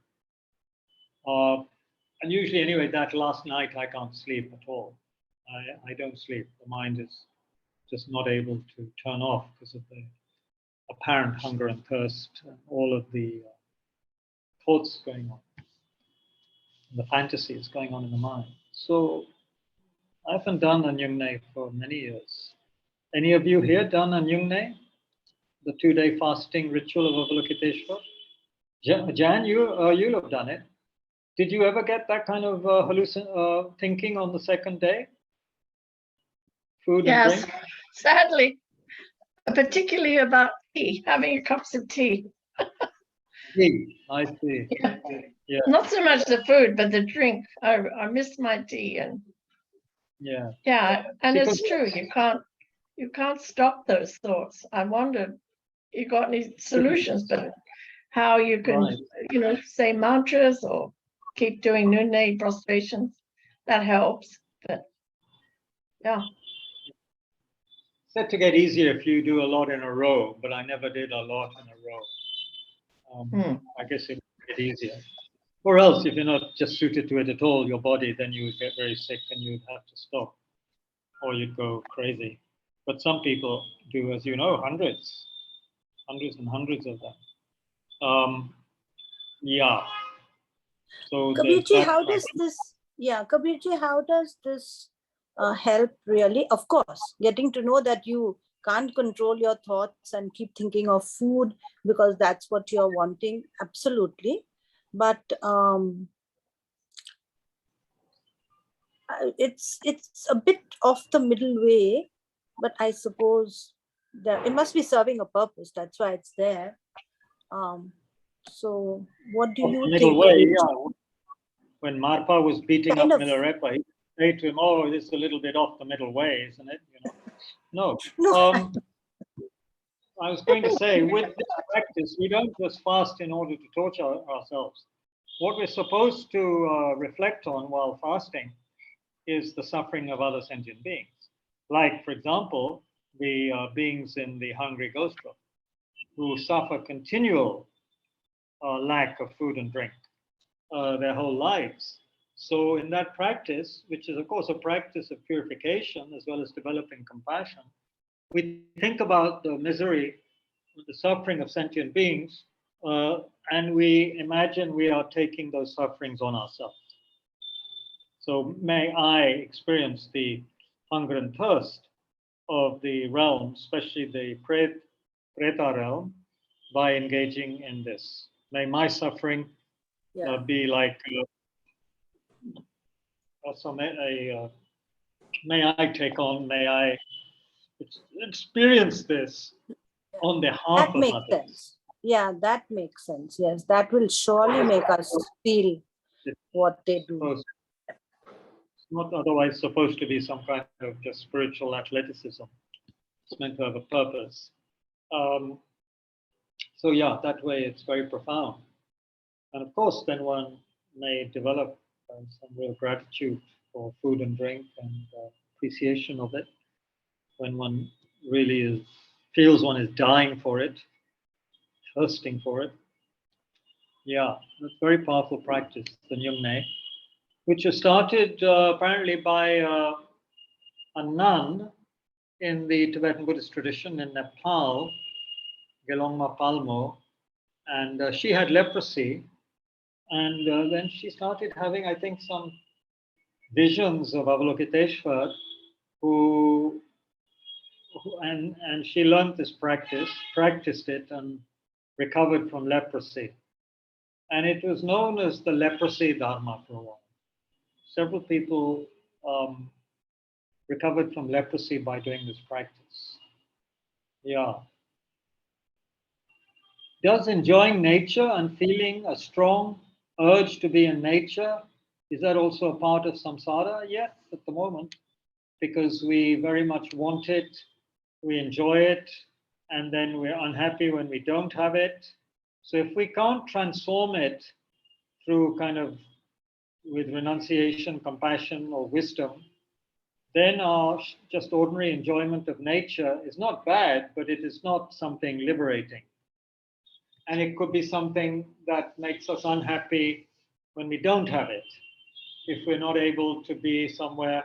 And usually anyway, that last night I can't sleep at all. I don't sleep. The mind is just not able to turn off because of the apparent hunger and thirst and all of the thoughts going on, the fantasies going on in the mind. So I haven't done a Nyungne for many years. Any of you here done a Nyungne? The 2-day fasting ritual of Avalokiteshvara? Jan, you'll have done it. Did you ever get that kind of thinking on the second day? Food and Yes, drink? sadly, particularly about tea, having cups of tea. Tea, I see. Yeah. Yeah. Not so much the food, but the drink. I missed my tea, and and Because- it's true. You can't stop those thoughts. I wondered, you got any solutions, but how you can, Right. say mantras or keep doing Nune prostrations, that helps. But yeah. Said to get easier if you do a lot in a row, but I never did a lot in a row. I guess it would get easier. Or else, if you're not just suited to it at all, your body, then you would get very sick and you'd have to stop, or you'd go crazy. But some people do, as you know, hundreds and hundreds of them. Yeah. So Kabirji, how does this, Kabirji, how does this help really? Of course, getting to know that you can't control your thoughts and keep thinking of food because that's what you're wanting, absolutely. But it's a bit off the middle way, but I suppose that it must be serving a purpose. That's why it's there. So what do you middle think? way, yeah. When Marpa was beating Kind up of. Milarepa, he said to him, "Oh, this is a little bit off the middle way, isn't it?" You know, No. I was going to say, with this practice, we don't just fast in order to torture ourselves. What we're supposed to reflect on while fasting is the suffering of other sentient beings. Like, for example, the beings in the hungry ghost room who suffer continual lack of food and drink their whole lives. So in that practice, which is of course a practice of purification as well as developing compassion, we think about the misery, the suffering of sentient beings, and we imagine we are taking those sufferings on ourselves. So may I experience the hunger and thirst of the realm, especially the Preta realm, by engaging in this. May my suffering be like may I take on, may I experience this on behalf That of makes others. sense. Yeah, that makes sense. Yes, that will surely make us feel what they do. It's not otherwise supposed to be some kind of just spiritual athleticism. It's meant to have a purpose. So yeah, that way it's very profound. And of course, then one may develop some real gratitude for food and drink and appreciation of it when one really feels one is dying for it, thirsting for it. Yeah, it's a very powerful practice, the Nyungne, which was started apparently by a nun in the Tibetan Buddhist tradition in Nepal, Gelongma Palmo, and she had leprosy. And then she started having, I think, some visions of Avalokiteshvar, and she learned this practice, practiced it, and recovered from leprosy. And it was known as the leprosy Dharma for a while. Several people recovered from leprosy by doing this practice. Yeah. Does enjoying nature and feeling a strong urge to be in nature, is that also a part of samsara? Yes, at the moment, because we very much want it, we enjoy it, and then we're unhappy when we don't have it. So if we can't transform it through kind of with renunciation, compassion, or wisdom, then our just ordinary enjoyment of nature is not bad, but it is not something liberating. And it could be something that makes us unhappy when we don't have it. If we're not able to be somewhere,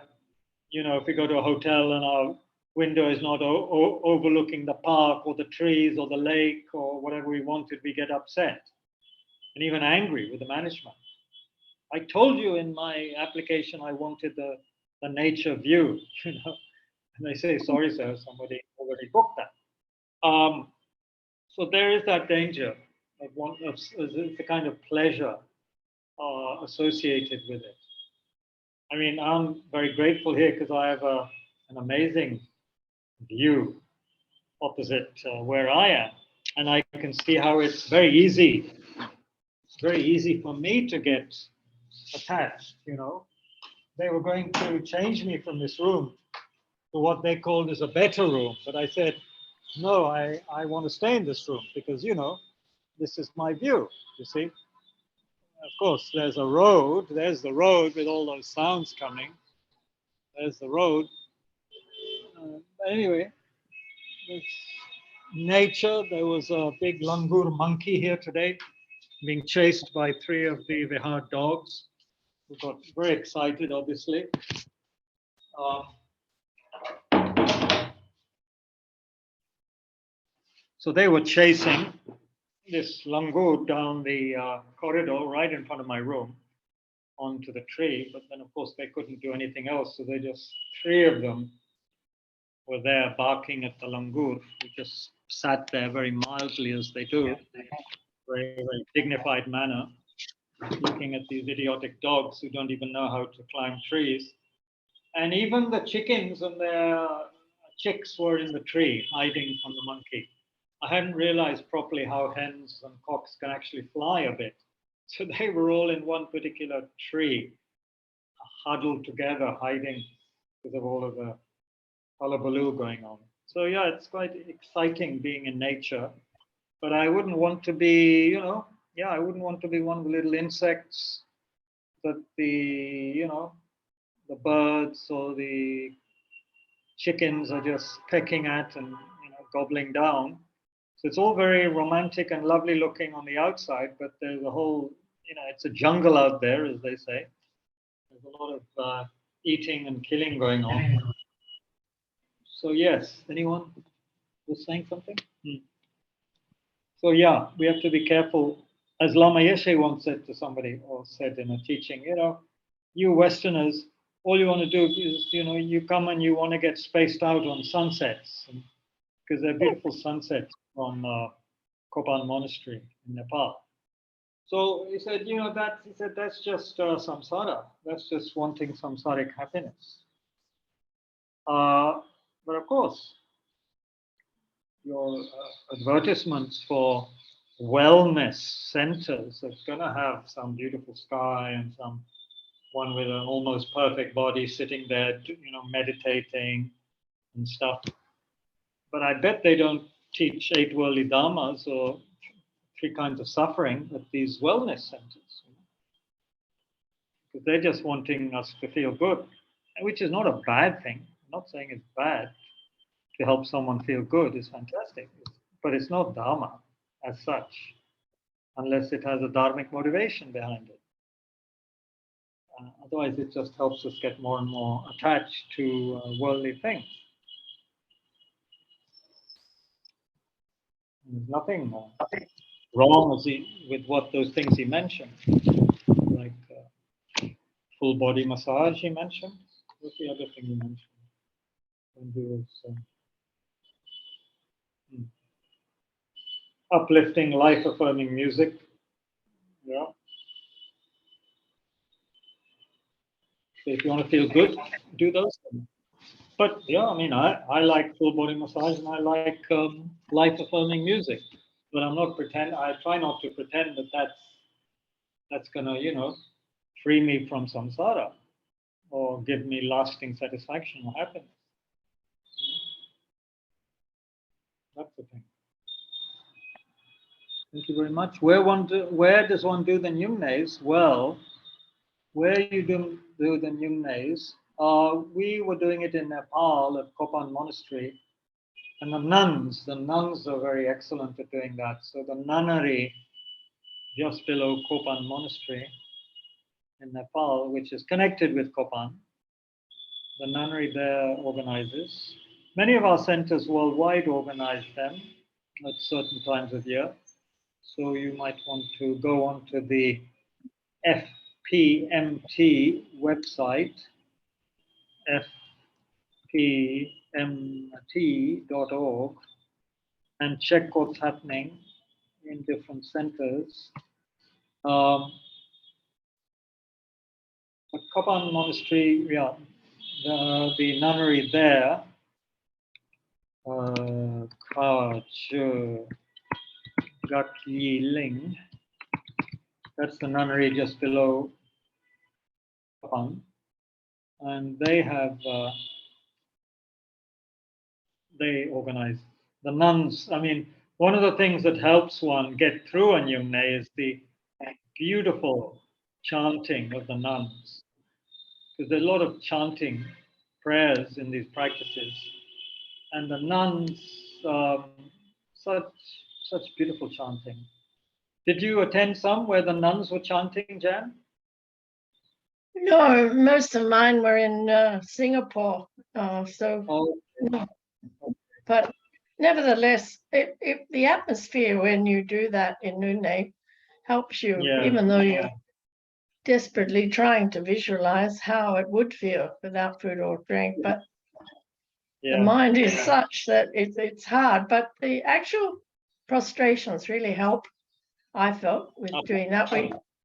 if we go to a hotel and our window is not overlooking the park or the trees or the lake or whatever we wanted, we get upset and even angry with the management. I told you in my application I wanted the nature view, and they say, sorry, sir, somebody already booked that. So there is that danger of it's a kind of pleasure associated with it. I mean, I'm very grateful here because I have an amazing view opposite where I am, and I can see how it's very easy. It's very easy for me to get attached. They were going to change me from this room to what they called as a better room, but I said, no, I want to stay in this room because this is my view. You see, of course, there's a road. There's the road with all those sounds coming. There's the road. But anyway, it's nature. There was a big langur monkey here today, being chased by 3 of the Vihar dogs, who got very excited, obviously. So they were chasing this langur down the corridor right in front of my room. onto the tree, but then of course they couldn't do anything else, so they just, three of them were there barking at the langur, who just sat there very mildly as they do, very, very dignified manner, looking at these idiotic dogs who don't even know how to climb trees. And even the chickens and their chicks were in the tree, hiding from the monkey. I hadn't realized properly how hens and cocks can actually fly a bit. So they were all in one particular tree, huddled together, hiding because of all of the hullabaloo going on. So yeah, it's quite exciting being in nature. But I wouldn't want to be, I wouldn't want to be one of the little insects that the birds or the chickens are just pecking at and gobbling down. So it's all very romantic and lovely looking on the outside, but there's a whole, it's a jungle out there, as they say. There's a lot of eating and killing going on. So yes, anyone was saying something? So yeah, we have to be careful. As Lama Yeshe once said to somebody, or said in a teaching, you Westerners, all you want to do is, you come and you want to get spaced out on sunsets, because they're beautiful sunsets from Kopan Monastery in Nepal. So he said, that's just samsara. That's just wanting samsaric happiness. But of course, your advertisements for wellness centers are going to have some beautiful sky and some one with an almost perfect body sitting there, meditating and stuff. But I bet they don't teach 8 worldly dharmas or 3 kinds of suffering at these wellness centers. Because they're just wanting us to feel good, which is not a bad thing. I'm not saying it's bad. To help someone feel good is fantastic, but it's not Dharma as such, unless it has a dharmic motivation behind it. Otherwise, it just helps us get more and more attached to worldly things. There's nothing wrong with what those things he mentioned, like full body massage he mentioned. What's the other thing he mentioned? When he was uplifting, life-affirming music. Yeah. So if you want to feel good, do those things. But yeah, I mean, I like full body massage and I like life-affirming music. But I'm not pretend. I try not to pretend that that's gonna, free me from samsara or give me lasting satisfaction or happiness. That's the thing. Thank you very much. Where does one do the Nyingnes? Well, where you do the Nyingnes, we were doing it in Nepal at Kopan Monastery, and the nuns are very excellent at doing that. So the nunnery just below Kopan Monastery in Nepal, which is connected with Kopan, the nunnery there organizes. Many of our centers worldwide organize them at certain times of year. So you might want to go onto the FPMT website, fpmt.org, and check what's happening in different centers. At Kopan Monastery, yeah, the nunnery there, Ling, that's the nunnery just below Kopan, and they have they organize the nuns. I mean, one of the things that helps one get through a Nyungne is the beautiful chanting of the nuns, because there's a lot of chanting prayers in these practices, and the nuns, such beautiful chanting. Did you attend some where the nuns were chanting, Jan? No, most of mine were in Singapore. No. But nevertheless, the atmosphere when you do that in Nune helps you, even though you're desperately trying to visualize how it would feel without food or drink, but the mind is such that it's hard. But the actual prostrations really help, I felt, with doing that.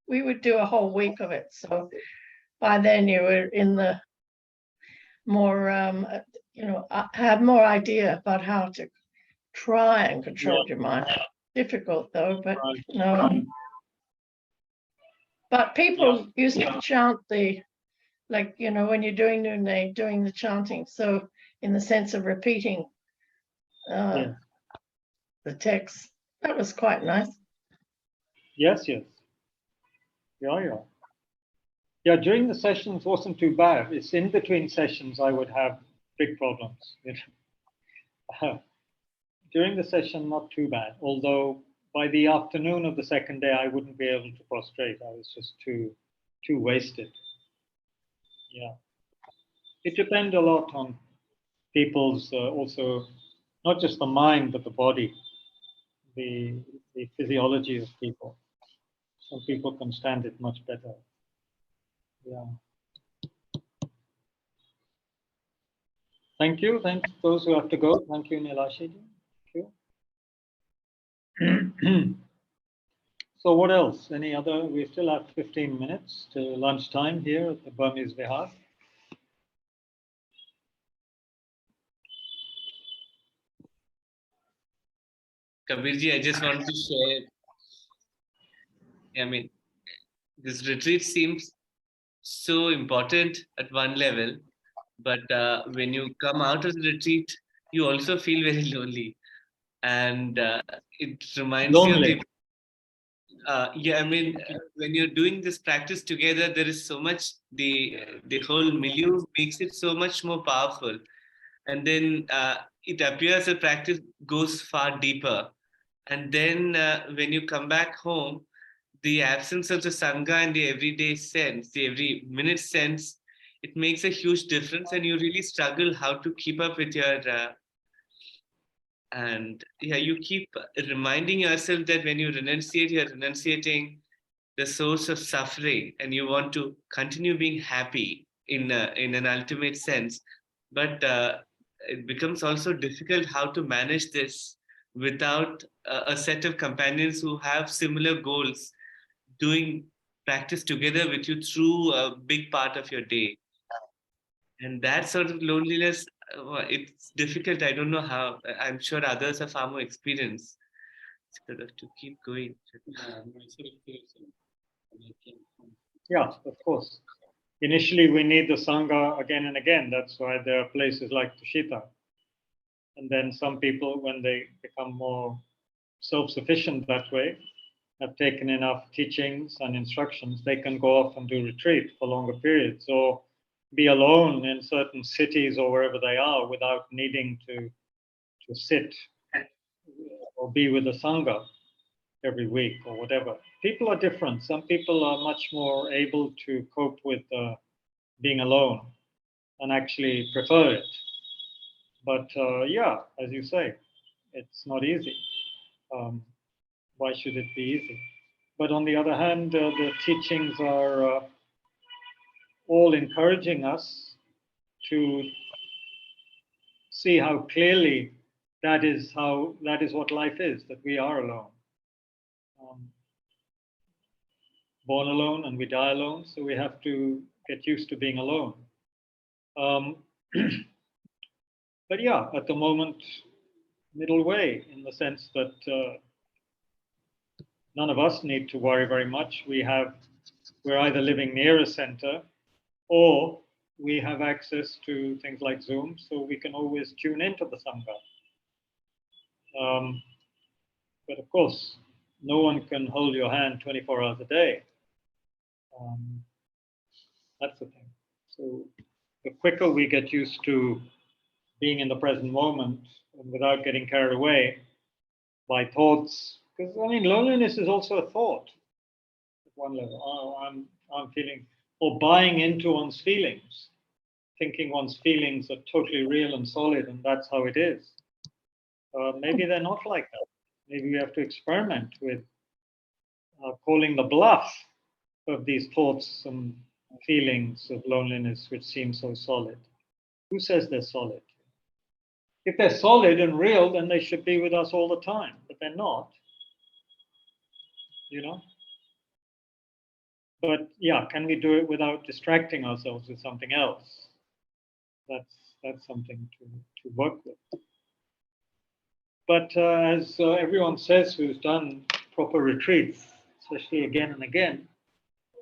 We would do a whole week of it. So by then you were in the more, have more idea about how to try and control your mind. Difficult though, but no. But people used to chant when you're doing Noonday, doing the chanting. So in the sense of repeating the text, that was quite nice. Yes. Yeah, during the sessions wasn't too bad. It's in between sessions I would have big problems. During the session, not too bad. Although by the afternoon of the second day, I wouldn't be able to prostrate. I was just too wasted. Yeah. It depends a lot on people's also, not just the mind, but the body, the physiology of people. Some people can stand it much better. Yeah. Thank you. Thanks to those who have to go. Thank you, Nilashi. Thank you. So what else? Any other? We still have 15 minutes to lunchtime here at the Burmese Vihar. Kabirji, I just want to share. I mean, this retreat seems so important at one level, but when you come out of the retreat, you also feel very lonely, and it reminds you of the. I mean, when you're doing this practice together, there is so much. The whole milieu makes it so much more powerful, and then it appears the practice goes far deeper. And then when you come back home, the absence of the Sangha and the everyday sense, the every minute sense, it makes a huge difference, and you really struggle how to keep up with your. You keep reminding yourself that when you renunciate, you're renunciating the source of suffering, and you want to continue being happy in an ultimate sense. But it becomes also difficult how to manage this without a set of companions who have similar goals, doing practice together with you through a big part of your day. And that sort of loneliness, it's difficult. I don't know how. I'm sure others are far more experienced. Sort of to keep going. Yeah, of course. Initially, we need the Sangha again and again. That's why there are places like Tushita. And then some people, when they become more self-sufficient that way, have taken enough teachings and instructions, they can go off and do retreat for longer periods, or be alone in certain cities or wherever they are without needing to sit or be with the Sangha every week or whatever. People are different. Some people are much more able to cope with being alone and actually prefer it. But as you say, it's not easy. Why should it be easy? But on the other hand, the teachings are all encouraging us to see how clearly that is what life is, that we are alone. Born alone and we die alone, so we have to get used to being alone. But yeah, at the moment, middle way, in the sense that none of us need to worry very much. We're either living near a center, or we have access to things like Zoom, so we can always tune into the Sangha. But of course, no one can hold your hand 24 hours a day. That's the thing. So the quicker we get used to being in the present moment and without getting carried away by thoughts, because I mean, loneliness is also a thought at one level. Oh, I'm feeling, or buying into one's feelings, thinking one's feelings are totally real and solid, and that's how it is. Maybe they're not like that. Maybe we have to experiment with calling the bluff of these thoughts and feelings of loneliness which seem so solid. Who says they're solid? If they're solid and real, then they should be with us all the time, but they're not. You know? But yeah, can we do it without distracting ourselves with something else? That's something to work with. But as everyone says who's done proper retreats, especially again and again,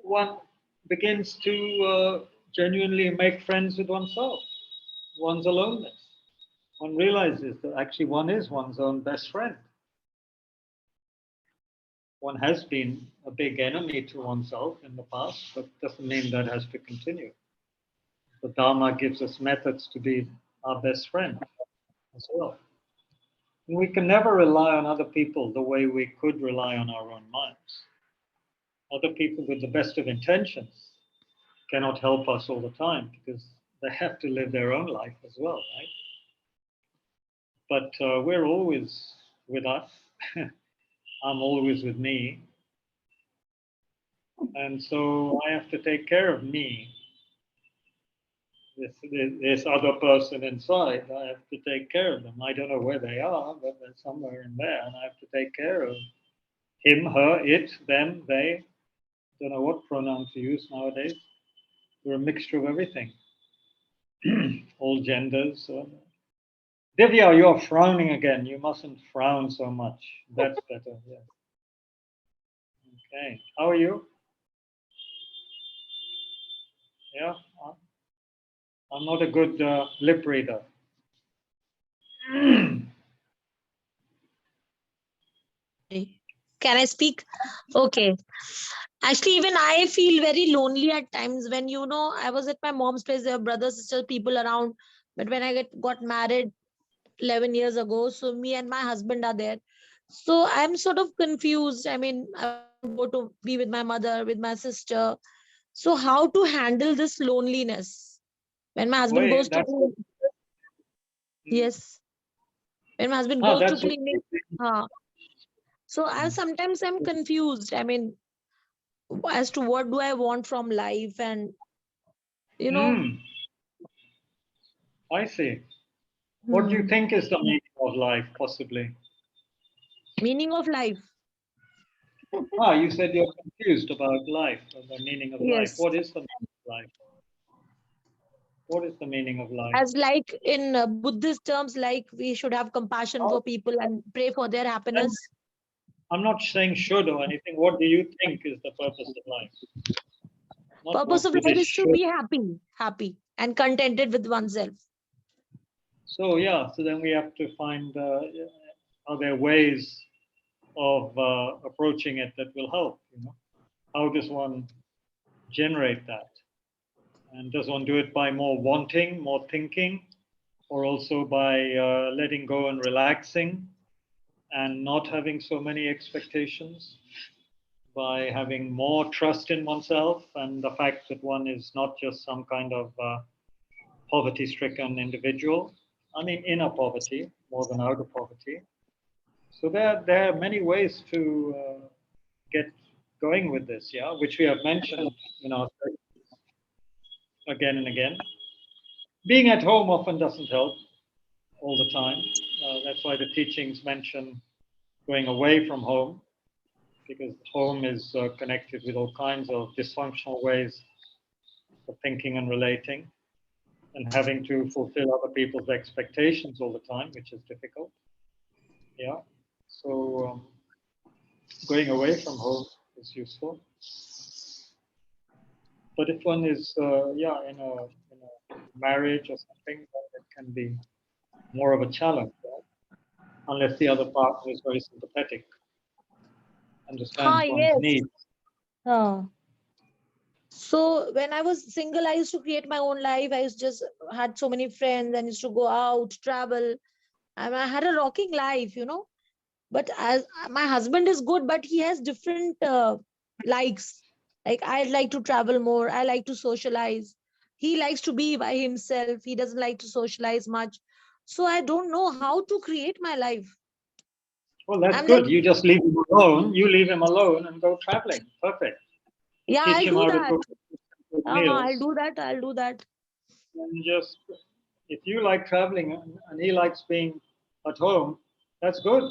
one begins to genuinely make friends with oneself, one's aloneness. One realizes that actually one is one's own best friend. One has been a big enemy to oneself in the past, but doesn't mean that has to continue. The Dharma gives us methods to be our best friend as well. And we can never rely on other people the way we could rely on our own minds. Other people with the best of intentions cannot help us all the time because they have to live their own life as well, right? But we're always with us. I'm always with me. And so I have to take care of me. This other person inside, I have to take care of them. I don't know where they are, but they're somewhere in there, and I have to take care of him, her, it, them, they. Don't know what pronoun to use nowadays. We're a mixture of everything. All genders. Divya, you're frowning again. You mustn't frown so much. That's better. Yeah. Okay. How are you? Yeah. I'm not a good lip reader. Can I speak? Okay. Actually, even I feel very lonely at times when, I was at my mom's place, there were brothers, sisters, people around. But when I got married 11 years ago, so me and my husband are there. So I'm sort of confused. I mean, I go to be with my mother, with my sister. So how to handle this loneliness? When my husband goes to yes. When my husband goes to clinic. So sometimes I'm confused. I mean, as to what do I want from life, and I see. What do you think is the meaning of life, possibly? Meaning of life. You said you're confused about life, the meaning of life. What is the meaning of life? What is the meaning of life? As like in Buddhist terms, like we should have compassion for people and pray for their happiness. I'm not saying should or anything. What do you think is the purpose of life? Purpose of life is to be happy and contented with oneself. So so then we have to find are there ways of approaching it that will help? How does one generate that? And does one do it by more wanting, more thinking, or also by letting go and relaxing and not having so many expectations? By having more trust in oneself and the fact that one is not just some kind of poverty-stricken individual. I mean, inner poverty more than outer poverty. So there are many ways to get going with this, which we have mentioned in our studies again and again. Being at home often doesn't help all the time. That's why the teachings mention going away from home, because home is connected with all kinds of dysfunctional ways of thinking and relating, and having to fulfill other people's expectations all the time, which is difficult. So going away from home is useful. But if one is in a marriage or something, then it can be more of a challenge, unless the other partner is very sympathetic, understands one's needs. So when I was single, I used to create my own life. I just had so many friends and used to go out, travel. And I had a rocking life, But as my husband is good, but he has different likes. Like I like to travel more. I like to socialize. He likes to be by himself. He doesn't like to socialize much. So I don't know how to create my life. Well, that's good. You just leave him alone. You leave him alone and go traveling. Perfect. Yeah, Teach I'll him do how to that. cook meals. I'll do that. I'll do that. And just, if you like traveling and he likes being at home, that's good.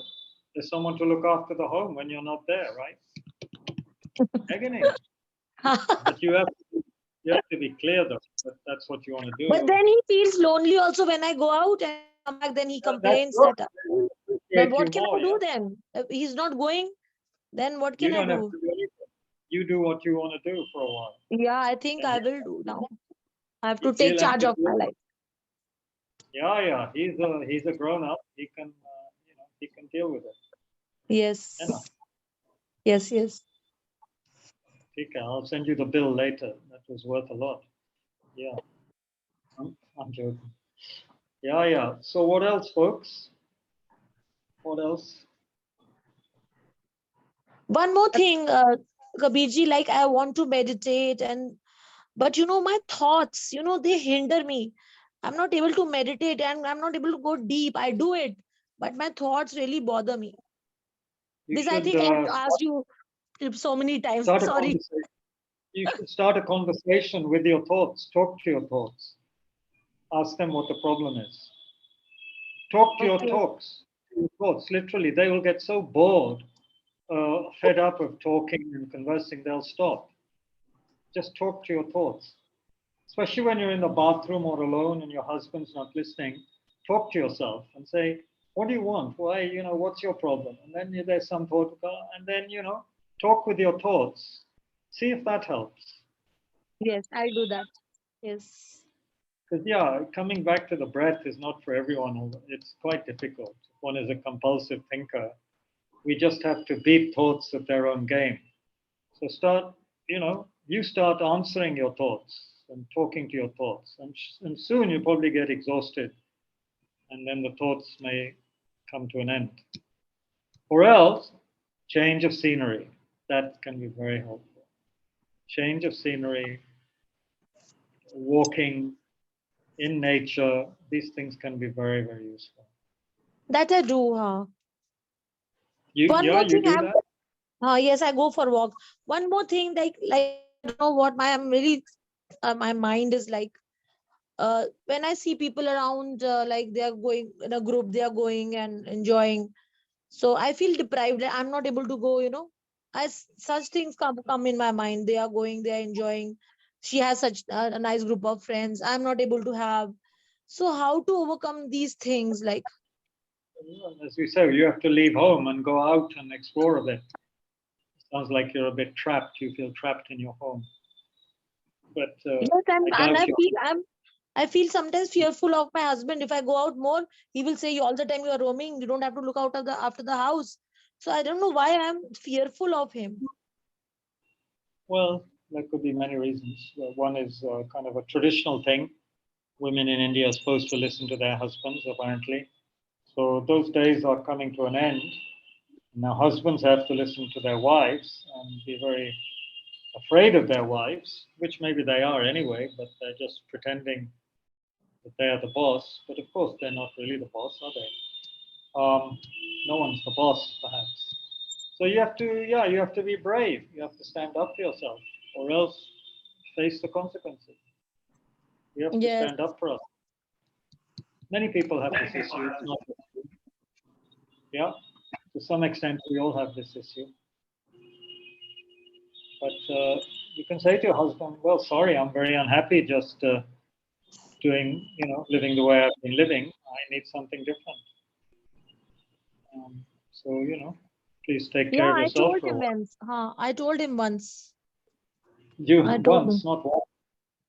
There's someone to look after the home when you're not there, right? Agony. But you have to be clear though that that's what you want to do. But then he feels lonely also when I go out and come back. Then he complains That's that. good. But Appreciate what you can more, I do yeah? then? If he's not going, then what You can I don't have do? to do anything. You do what you want to do for a while. Yeah, I think And I will do now. I have to he'll take have charge to of my do it. life. Yeah. He's a grown up. He can he can deal with it. Yes. You know. Yes, yes. Okay, I'll send you the bill later. That was worth a lot. Yeah. I'm joking. Yeah. So what else, folks? What else? One more thing, Kabirji, like I want to meditate but my thoughts, they hinder me. I'm not able to meditate and I'm not able to go deep. I do it, but my thoughts really bother me. You This I should think I have asked you so many times. start a Sorry. conversation. You should start a conversation with your thoughts. Talk to your thoughts. Ask them what the problem is. Talk to your Okay. thoughts. Literally, they will get so bored, fed up of talking and conversing, they'll stop. Just talk to your thoughts. Especially when you're in the bathroom or alone and your husband's not listening, talk to yourself and say, what do you want? Why, what's your problem? And then there's some thought, and then, talk with your thoughts. See if that helps. Yes, I'll do that. Yes. Because, coming back to the breath is not for everyone. It's quite difficult. One is a compulsive thinker. We just have to beat thoughts at their own game. So you start answering your thoughts and talking to your thoughts. And soon you probably get exhausted. And then the thoughts may come to an end. Or else, change of scenery. That can be very helpful. Change of scenery, walking in nature, these things can be very, very useful. That I do. One You more thing do that? yes, I go for walk. One more thing, like I don't know what I'm really my mind is like. When I see people around, like they are going in a group, they are going and enjoying. So I feel deprived. Like I'm not able to go. As such things come in my mind. They are going, they are enjoying. She has such a nice group of friends. I'm not able to have. So how to overcome these things? Like, As we say, you have to leave home and go out and explore a bit. Sounds like you're a bit trapped. You feel trapped in your home. But yes, I feel sometimes fearful of my husband. If I go out more, he will say, all the time you are roaming. You don't have to look out of after the house. So I don't know why I'm fearful of him. Well, there could be many reasons. One is kind of a traditional thing. Women in India are supposed to listen to their husbands, apparently. So those days are coming to an end. Now husbands have to listen to their wives and be very afraid of their wives, which maybe they are anyway, but they're just pretending that they are the boss. But of course, they're not really the boss, are they? No one's the boss, perhaps. So you have to be brave. You have to stand up for yourself, or else face the consequences. You have to Yes. stand up for us. Many people have this issue. It's not just you. Yeah, to some extent, we all have this issue. But you can say to your husband, "Well, sorry, I'm very unhappy just doing, living the way I've been living. I need something different. So, please take care of I yourself told for a him while." once. I told him once. You I told once, him. not once.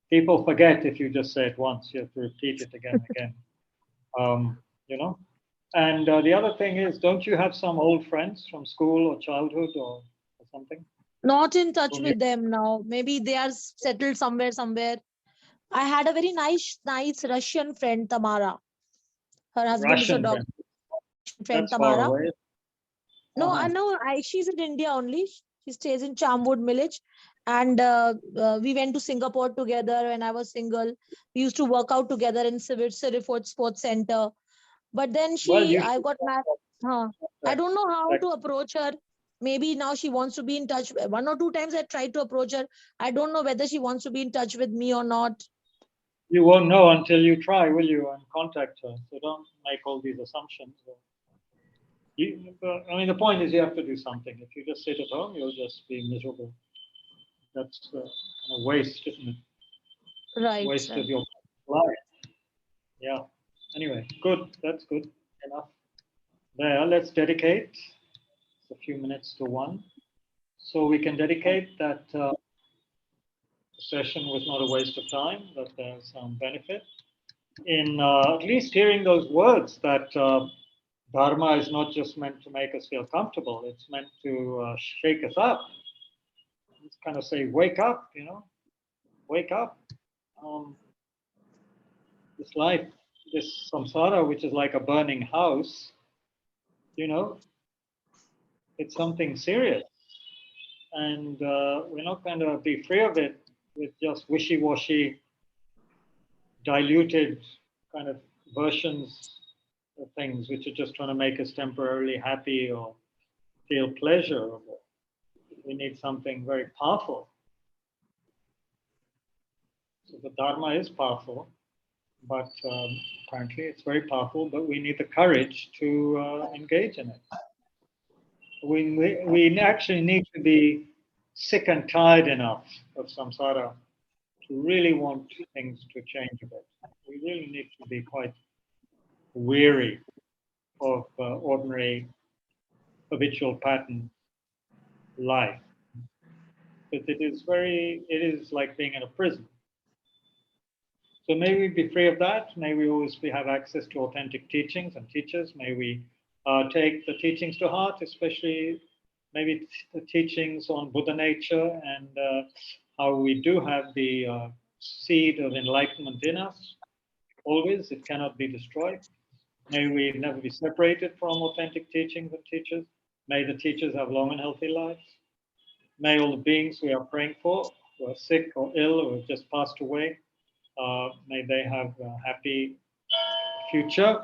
People forget if you just say it once. You have to repeat it again and again. You know. And the other thing is, don't you have some old friends from school or childhood or something? Not in touch Whom with them now. Maybe they are settled somewhere. I had a very nice Russian friend, Tamara. Her husband is a Russian doctor. Friend That's far Tamara. away. No, Uh-huh. I know. She's in India only. She stays in Chamwood village, and we went to Singapore together when I was single. We used to work out together in Sirifort Sports Center. But then Well, I got married. I don't know how to approach her. maybe now she wants to be in touch. One or two times I tried to approach her. I don't know whether she wants to be in touch with me or not. You won't know until you try, will you, and contact her. So don't make all these assumptions. I mean, the point is you have to do something. If you just sit at home, you'll just be miserable. That's kind of waste, isn't it? Right. Waste of your life. Yeah. Anyway, good. That's good enough. There, let's dedicate. It's a few minutes to 1. So we can dedicate that the session was not a waste of time, that there's some benefit in at least hearing those words that Dharma is not just meant to make us feel comfortable, it's meant to shake us up. It's kind of say, wake up, wake up. This life, this samsara, which is like a burning house, it's something serious. And we're not going to be free of it with just wishy-washy, diluted kind of versions of things which are just trying to make us temporarily happy or feel pleasure. We need something very powerful. So the Dharma is powerful, but apparently it's very powerful, but we need the courage to engage in it. We actually need to be sick and tired enough of samsara to really want things to change a bit. We really need to be quite weary of ordinary habitual pattern life. Because it is like being in a prison. So may we be free of that. May we always have access to authentic teachings and teachers. May we take the teachings to heart, especially maybe the teachings on Buddha nature and how we do have the seed of enlightenment in us. Always, it cannot be destroyed. May we never be separated from authentic teachings and teachers. May the teachers have long and healthy lives. May all the beings we are praying for, who are sick or ill or have just passed away, may they have a happy future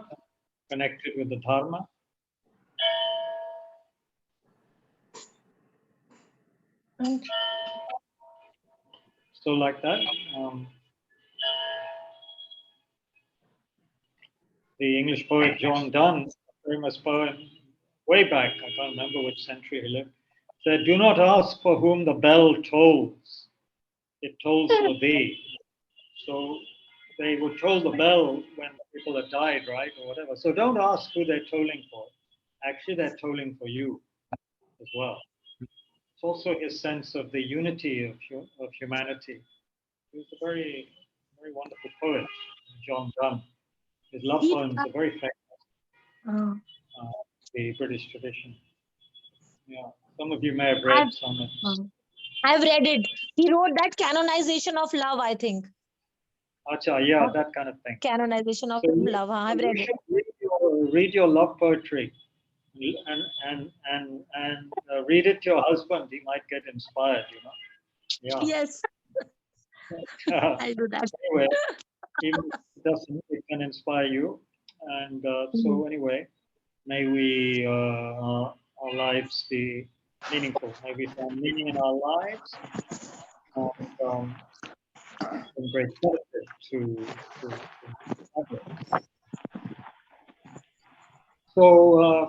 connected with the Dharma. So like that, the English poet John Donne, famous poet way back, I can't remember which century he lived, said, "Do not ask for whom the bell tolls, it tolls for thee." So they would toll the bell when people had died, right, or whatever. So don't ask who they're tolling for. Actually, they're tolling for you as well. It's also his sense of the unity of humanity. He was a very, very wonderful poet, John Donne. His love poems are very famous. The British tradition. Yeah, some of you may have read some. I've read it. He wrote that canonization of love, I think. Acha, yeah, that kind of thing. Canonization of love. I've read it. Read your love poetry and read it to your husband. He might get inspired, Yeah. Yes. I'll do that. Anyway, even if it doesn't, it can inspire you. And so anyway, may we our lives be meaningful. May we find meaning in our lives and great benefit to others. So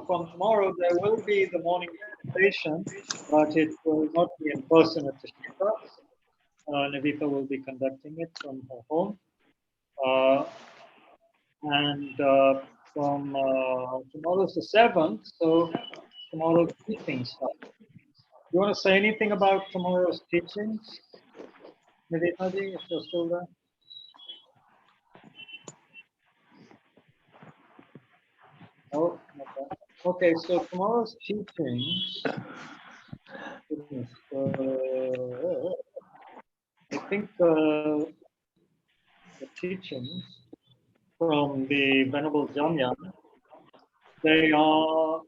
from tomorrow there will be the morning meditation, but it will not be in person at Tushita. Navita will be conducting it from her home. And from tomorrow's the 7th, so tomorrow's teaching stuff. You want to say anything about tomorrow's teachings? Navita-ji, if you're still there. Oh, okay, so tomorrow's teachings, I think the teachings from the Venerable Jamya, they are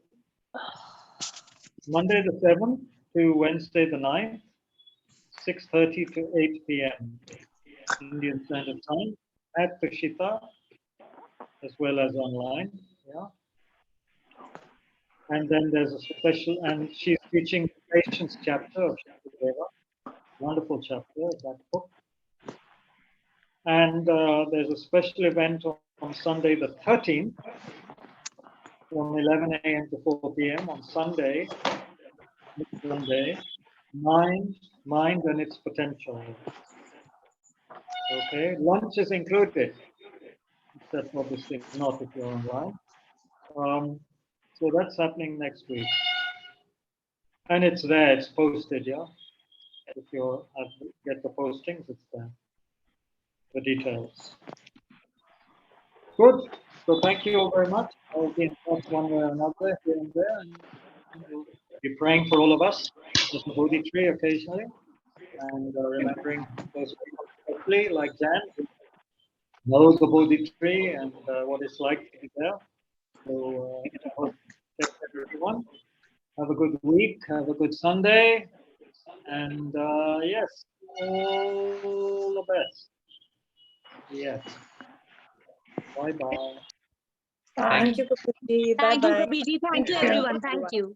Monday the 7th to Wednesday the 9th, 6:30 to 8 p.m. Indian Standard Time at Tushita, as well as online. Yeah. And then there's a special, and she's teaching the patience chapter of Shantideva. Wonderful chapter of that book. And there's a special event on Sunday the 13th from 11 a.m. to 4 p.m. on Sunday, mind and its potential. Okay, lunch is included, except obviously not if you're online. So that's happening next week. And it's there, it's posted, yeah? If you get the postings, it's there. The details. Good. So thank you all very much. I'll be in touch one way or another here and there. And we'll be praying for all of us with the Bodhi tree occasionally. And remembering those people, hopefully, like Jan, who knows the Bodhi tree and what it's like to be there. So I hope take care, everyone. Have a good week. Have a good Sunday. And yes, all the best. Yes. Bye-bye. Thank you, Kabirji. Thank you, Bye-bye. Kabirji. Thank you, Thank you. everyone. Thank you.